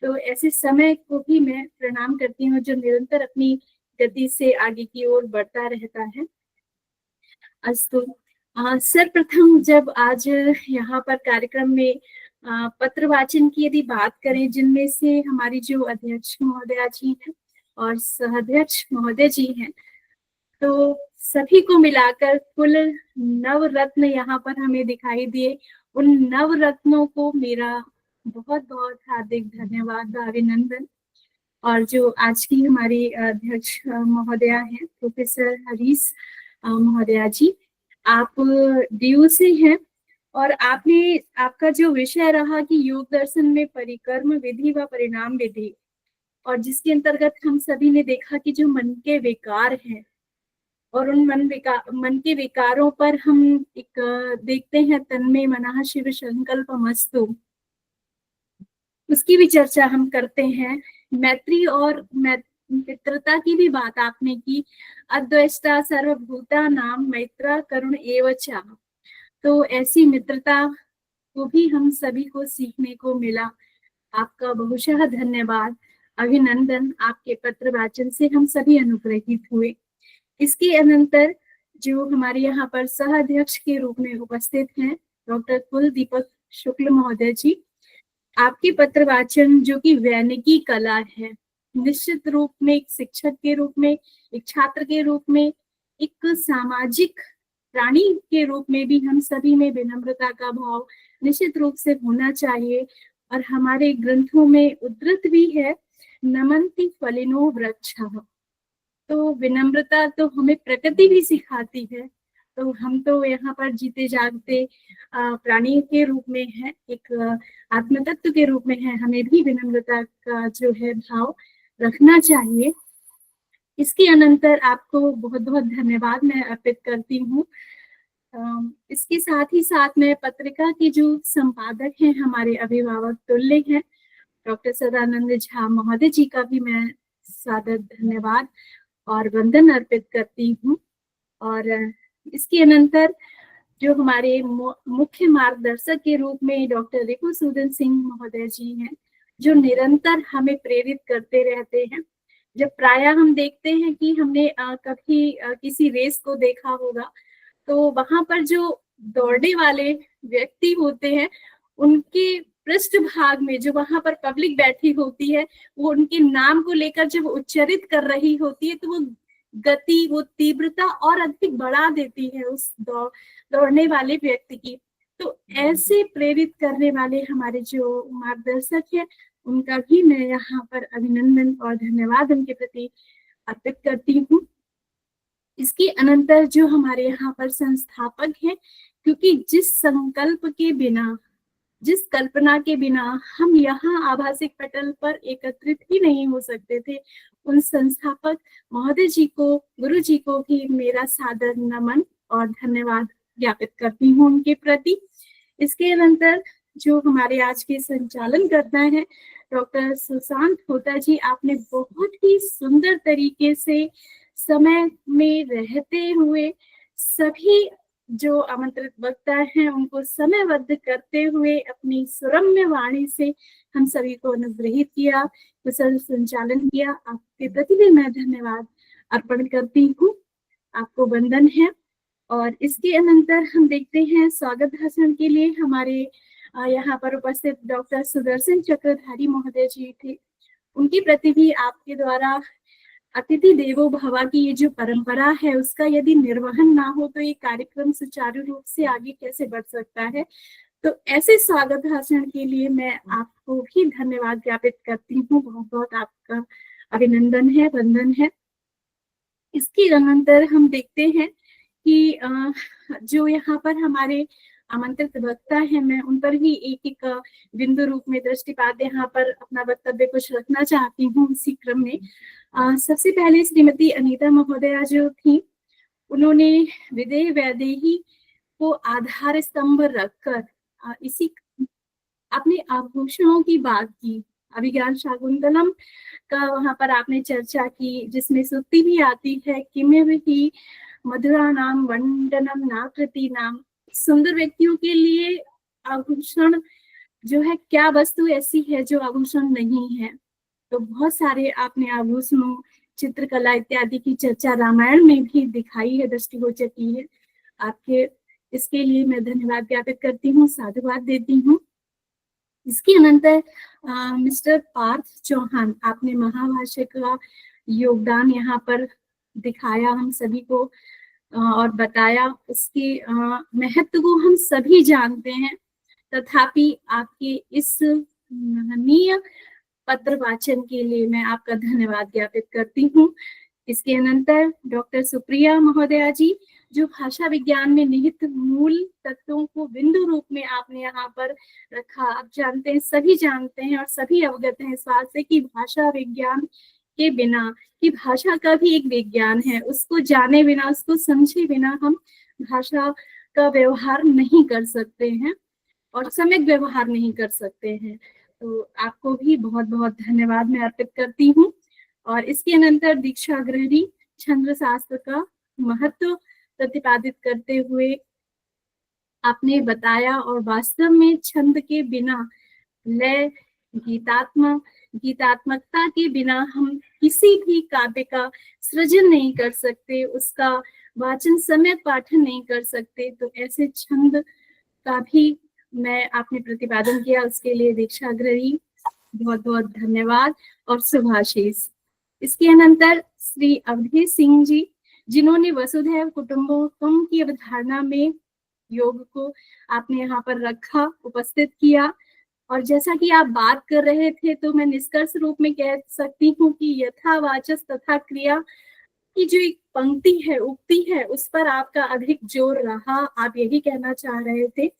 P: तो ऐसे समय को भी मैं प्रणाम करती हूँ जो निरंतर अपनी गति से आगे की ओर बढ़ता रहता है। अस्तु, सर्वप्रथम जब आज यहाँ पर कार्यक्रम में पत्र वाचन की यदि बात करें, जिनमें से हमारी जो अध्यक्ष महोदया जी हैं और सहाध्यक्ष महोदय जी हैं, तो सभी को मिलाकर कुल 9 रत्न यहाँ पर हमें दिखाई दिए। उन 9 रत्नों को मेरा बहुत बहुत हार्दिक धन्यवाद, अभिनंदन। और जो आज की हमारी अध्यक्ष महोदया हैं, प्रोफेसर हरीश महोदया जी, आप डीयू से हैं और आपका जो विषय रहा कि योग दर्शन में परिकर्म विधि व परिणाम विधि, और जिसके अंतर्गत हम सभी ने देखा कि जो मन के विकार हैं और उन मन के विकारों पर हम एक देखते हैं तन्मे मनः शिव संकल्पमस्तु, उसकी भी चर्चा हम करते हैं। मैत्री और मित्रता की भी बात आपने की, अद्वैष्टा सर्वभूता नाम मैत्रा करुण एवचा, तो ऐसी मित्रता को भी हम सभी को सीखने को मिला। आपका बहुशः धन्यवाद, अभिनंदन। आपके पत्र वाचन से हम सभी अनुग्रहित हुए। इसके अनंतर जो हमारे यहाँ पर सह अध्यक्ष के रूप में उपस्थित हैं, डॉक्टर कुलदीपक शुक्ल महोदय जी, आपके पत्र वाचन जो कि वैनिकी कला है, निश्चित रूप में एक शिक्षक के रूप में, एक छात्र के रूप में, एक सामाजिक प्राणी के रूप में भी हम सभी में विनम्रता का भाव निश्चित रूप से होना चाहिए। और हमारे ग्रंथों में उद्धृत भी है, नमन्ति फलिनो वृक्षः, तो विनम्रता तो हमें प्रकृति भी सिखाती है। तो हम तो यहाँ पर जीते जागते प्राणी के रूप में है, एक आत्म तत्व के रूप में है, हमें भी विनम्रता का जो है भाव रखना चाहिए। इसके अनंतर आपको बहुत बहुत धन्यवाद मैं अर्पित करती हूँ। इसके साथ ही साथ में पत्रिका के जो संपादक हैं, हमारे अभिभावक तुल्य हैं, डॉक्टर सदानंद झा महोदय जी का भी मैं सादर धन्यवाद और वंदन अर्पित करती हूँ। और इसके अनंतर जो हमारे मुख्य मार्गदर्शक के रूप में डॉक्टर रिपुसूदन सिंह महोदय जी हैं, जो निरंतर हमें प्रेरित करते रहते हैं। जब प्रायः हम देखते हैं कि हमने कभी किसी रेस को देखा होगा, तो वहां पर जो दौड़ने वाले व्यक्ति होते हैं, उनके पृष्ठभाग में जो वहां पर पब्लिक बैठी होती है, वो उनके नाम को लेकर जब उच्चारित कर रही होती है, तो वो गति, वो तीव्रता और अधिक बढ़ा देती है उस दौड़ने वाले व्यक्ति की। तो ऐसे प्रेरित करने वाले हमारे जो मार्गदर्शक है, उनका भी मैं यहाँ पर अभिनंदन और धन्यवाद उनके प्रति अर्पित करती हूँ। इसके अनंतर जो हमारे यहाँ पर संस्थापक हैं, क्योंकि जिस संकल्प के बिना, जिस कल्पना के बिना हम यहाँ आभासिक पटल पर एकत्रित ही नहीं हो सकते थे, उन संस्थापक महोदय जी को, गुरु जी को भी मेरा सादर नमन और धन्यवाद ज्ञापित करती हूँ उनके प्रति। इसके अनंतर जो हमारे आज के संचालन करता है डॉक्टर सुशांत होता जी, आपने बहुत ही सुंदर तरीके से समय में रहते हुए सभी जो आमंत्रित वक्ता हैं उनको समयबद्ध करते हुए अपनी सुरम्य वाणी से हम सभी को अनुग्रहित किया, कुशल संचालन किया। आपके प्रति भी मैं धन्यवाद अर्पण करती हूँ, आपको वंदन है। और इसके अनंतर हम देखते हैं स्वागत भाषण के लिए हमारे यहाँ पर उपस्थित डॉक्टर सुदर्शन चक्रधारी महोदय जी थे। उनके प्रति भी आपके द्वारा अतिथि देवो भव की ये जो परंपरा है, उसका यदि निर्वहन ना हो तो ये कार्यक्रम सुचारू रूप से आगे कैसे बढ़ सकता है। तो ऐसे स्वागत भाषण के लिए मैं आपको भी धन्यवाद ज्ञापित करती हूँ, बहुत बहुत आपका अभिनंदन है, वंदन है। इसके अनंतर हम देखते हैं कि जो यहाँ पर हमारे आमंत्रित वक्ता है, मैं उन पर भी एक एक बिंदु रूप में दृष्टिपात यहाँ पर अपना वक्तव्य कुछ रखना चाहती हूँ। इसी क्रम में सबसे पहले श्रीमती अनीता महोदया जो थी, उन्होंने विदेह वैदेही को आधार स्तंभ रखकर इसी अपने आभूषणों की बात की। अभिज्ञान शाकुंतलम का वहां पर आपने चर्चा की, जिसमें सुक्ति भी आती है, किमेव ही मधुरा नाम वंदनम नाकृति नाम। सुंदर व्यक्तियों के लिए आभूषण जो है, क्या वस्तु ऐसी है जो आभूषण नहीं है। तो बहुत सारे आपने आभूषणों, चित्रकला इत्यादि की चर्चा रामायण में भी दिखाई है, दृष्टिगोचर की है। आपके इसके लिए मैं धन्यवाद ज्ञापित करती हूँ, साधुवाद देती हूँ। इसके अनंतर मिस्टर पार्थ चौहान, आपने महाभाष्य का योगदान यहाँ पर दिखाया हम सभी को और बताया। उसके महत्व को हम सभी जानते हैं, तथापि आपके इस महनीय पत्र वाचन के लिए मैं आपका धन्यवाद ज्ञापित करती हूँ। इसके अनंतर डॉक्टर सुप्रिया महोदया जी, जो भाषा विज्ञान में निहित मूल तत्वों को बिंदु रूप में आपने यहाँ पर रखा। आप जानते हैं, सभी जानते हैं और सभी अवगत हैं इस बात से कि भाषा विज्ञान के बिना, कि भाषा का भी एक विज्ञान है, उसको जाने बिना, उसको समझे बिना हम भाषा का व्यवहार नहीं कर सकते हैं और सम्यक व्यवहार नहीं कर सकते हैं। तो आपको भी बहुत बहुत धन्यवाद मैं अर्पित करती हूँ। और इसके अनंतर दीक्षा ग्रहणी छंद शास्त्र का महत्व प्रतिपादित करते हुए आपने बताया, और वास्तव में छंद के बिना, लय, गीतात्मकता के बिना हम किसी भी काव्य का सृजन नहीं कर सकते, उसका वाचन सम्यक पाठन नहीं कर सकते। तो ऐसे छंद का भी मैं आपने प्रतिपादन किया, उसके लिए दीक्षाग्रही बहुत बहुत धन्यवाद और शुभाशीष। इसके अनंतर श्री अवधेश सिंह जी, जिन्होंने वसुधैव कुटुंबकम की अवधारणा में योग को आपने यहाँ पर रखा, उपस्थित किया। और जैसा कि आप बात कर रहे थे, तो मैं निष्कर्ष रूप में कह सकती हूँ कि यथा वाचस तथा क्रिया की जो एक पंक्ति है, उक्ति है, उस पर आपका अधिक जोर रहा। आप यही कहना चाह रहे थे।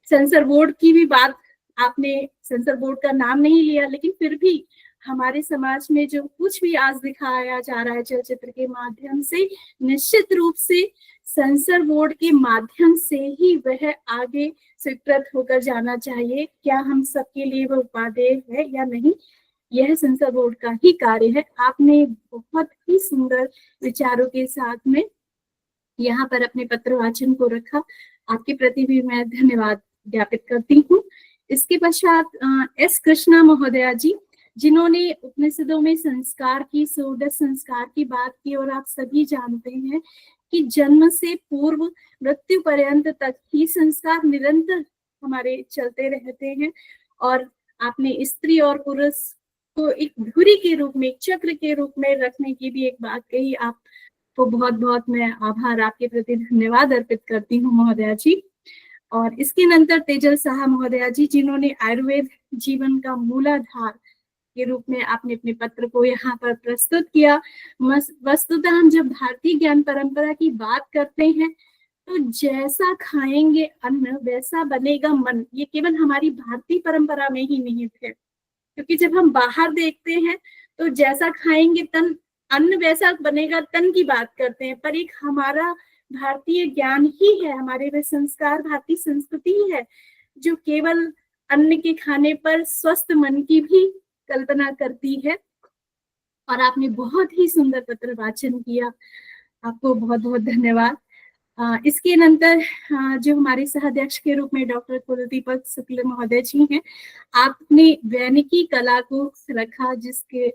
P: सेंसर बोर्ड की भी बात आपने, सेंसर बोर्ड का नाम नहीं लिया, लेकिन फिर भी हमारे समाज में जो कुछ भी आज दिखाया जा रहा है चलचित्र के माध्यम से, निश्चित रूप से सेंसर बोर्ड के माध्यम से ही वह आगे स्वीकृत होकर जाना चाहिए। क्या हम सबके लिए वह उपादेय है या नहीं, यह सेंसर बोर्ड का ही कार्य है। आपने बहुत ही सुंदर विचारों के साथ में यहाँ पर अपने पत्र वाचन को रखा, आपके प्रति भी मैं धन्यवाद ज्ञापित करती हूँ। इसके पश्चात एस कृष्णा महोदया जी, जिन्होंने उपनिषदों में संस्कार की, षोडश संस्कार की बात की, और आप सभी जानते हैं कि जन्म से पूर्व मृत्यु पर्यंत तक ही संस्कार निरंतर हमारे चलते रहते हैं। और आपने स्त्री और पुरुष को एक धुरी के रूप में, एक चक्र के रूप में रखने की भी एक बात कही। आपको बहुत बहुत मैं आभार, आपके प्रति धन्यवाद अर्पित करती हूँ महोदया जी। और इसके नंतर तेजल साहा महोदया जी, जिन्होंने आयुर्वेद जीवन का मूलाधार के रूप में आपने अपने पत्र को यहाँ पर प्रस्तुत किया। वस्तुतः हम जब भारतीय ज्ञान परंपरा की बात करते हैं, तो जैसा खाएंगे अन्न वैसा बनेगा मन, ये केवल हमारी भारतीय परंपरा में ही निहित है। क्योंकि जब हम बाहर देखते हैं तो जैसा खाएंगे तन, अन्न वैसा बनेगा तन की बात करते हैं, पर एक हमारा भारतीय ज्ञान ही है, हमारे वे संस्कार, भारतीय संस्कृति ही है, जो केवल अन्न के खाने पर स्वस्थ मन की भी कल्पना करती है। और आपने बहुत ही सुंदर पत्र वाचन किया, आपको बहुत बहुत धन्यवाद। इसके नंतर जो हमारे सहाध्यक्ष के रूप में डॉक्टर कुलदीपक शुक्ल महोदय जी हैं, आपने वैनिकी कला को रखा, जिसके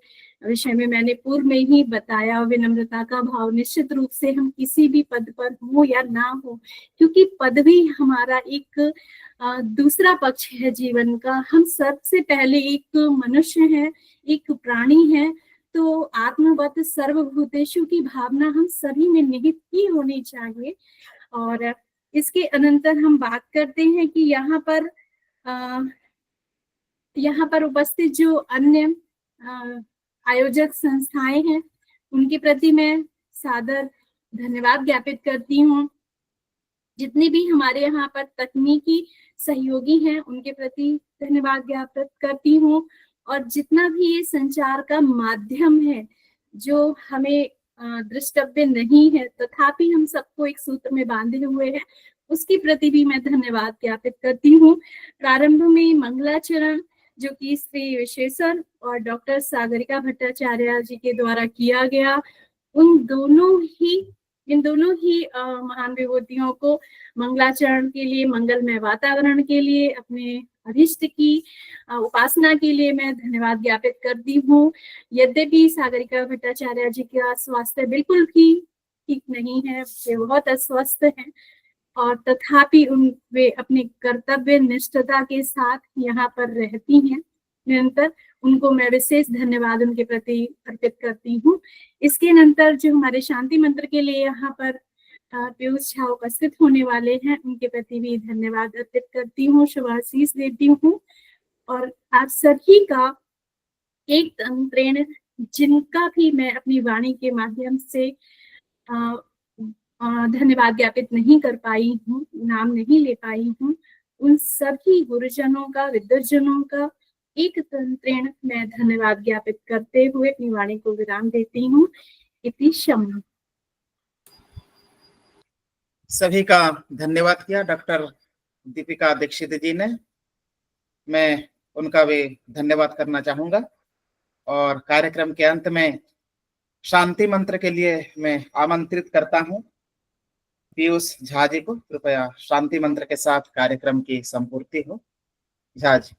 P: विषय में मैंने पूर्व में ही बताया। विनम्रता का भाव, निश्चित रूप से हम किसी भी पद पर हो या ना हो, क्योंकि पद भी हमारा एक दूसरा पक्ष है जीवन का। हम सबसे पहले एक मनुष्य है, एक प्राणी है, तो आत्मवत सर्वभूतेषु की भावना हम सभी में निहित ही होनी चाहिए। और इसके अनंतर हम बात करते हैं कि यहाँ पर उपस्थित जो अन्य आयोजक संस्थाएं हैं, उनके प्रति मैं सादर धन्यवाद ज्ञापित करती हूँ। जितने भी हमारे यहाँ पर तकनीकी सहयोगी हैं, उनके प्रति धन्यवाद ज्ञापित करती हूँ। और जितना भी ये संचार का माध्यम है, जो हमें द्रष्टव्य नहीं है, तथापि हम सबको एक सूत्र में बांधे हुए हैं, उसके प्रति भी मैं धन्यवाद ज्ञापित करती हूँ। प्रारंभ में मंगलाचरण जो कि श्री विशेषर और डॉक्टर सागरिका भट्टाचार्य जी के द्वारा किया गया, इन दोनों ही महान विभूतियों को मंगलाचरण के लिए, मंगलमय वातावरण के लिए, अपने अभिष्ट की उपासना के लिए मैं धन्यवाद ज्ञापित करती हूँ। यद्यपि सागरिका भट्टाचार्य जी का स्वास्थ्य बिल्कुल भी ठीक नहीं है, वे बहुत अस्वस्थ हैं, और तथापि वे अपने कर्तव्य निष्ठता के साथ यहाँ पर रहती हैं निरंतर। उनको मैं विशेष धन्यवाद उनके प्रति अर्पित करती हूँ। इसके नंतर जो हमारे शांति मंत्र के लिए यहाँ पर पीयूष झा उपस्थित होने वाले हैं, उनके प्रति भी धन्यवाद अर्पित करती हूँ, शुभाशीष देती हूँ। और आप सभी का एक तंत्रेण, जिनका भी मैं अपनी वाणी के माध्यम से धन्यवाद ज्ञापित नहीं कर पाई हूँ, नाम नहीं ले पाई हूँ, उन सभी गुरुजनों का, विद्वजनों का एक तंत्रेण मैं धन्यवाद ज्ञापित करते हुए अपनी वाणी को विराम देती हूँ। इति शम्य।
B: सभी का धन्यवाद किया डॉक्टर दीपिका दीक्षित जी ने। मैं उनका भी धन्यवाद करना चाहूंगा और कार्यक्रम के अंत में शांति मंत्र के लिए मैं आमंत्रित करता हूं पीयूष झा जी को। कृपया शांति मंत्र के साथ कार्यक्रम की संपूर्ति हो। झा जी।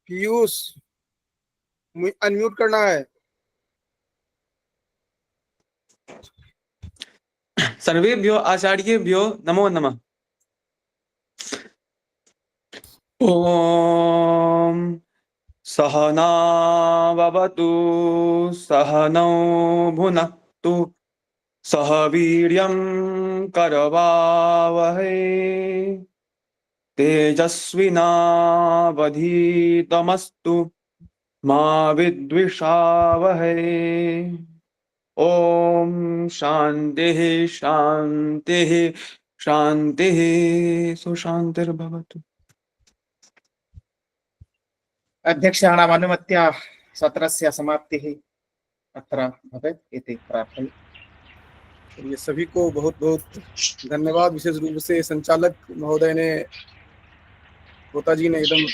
A: पीयूष अनम्यूट करना है।
Q: सर्वेभ्यो आचार्येभ्यो नमो नमः। ओम सहना भवतु सहनौ भुनक्तु सह वीर्यं करवावहै तेजस्विनावधीतमस्तु मा विद्विषावहै। ओम शांतिः शांतिः शांतिः सुशांतिर्भवतु।
B: अध्यक्षाणामनुमत्या सत्रस्य समाप्तिः अत्र भवेत् इति प्रार्थये।
A: ये सभी को बहुत बहुत धन्यवाद। विशेष रूप से संचालक महोदय ने, होता जी ने एकदम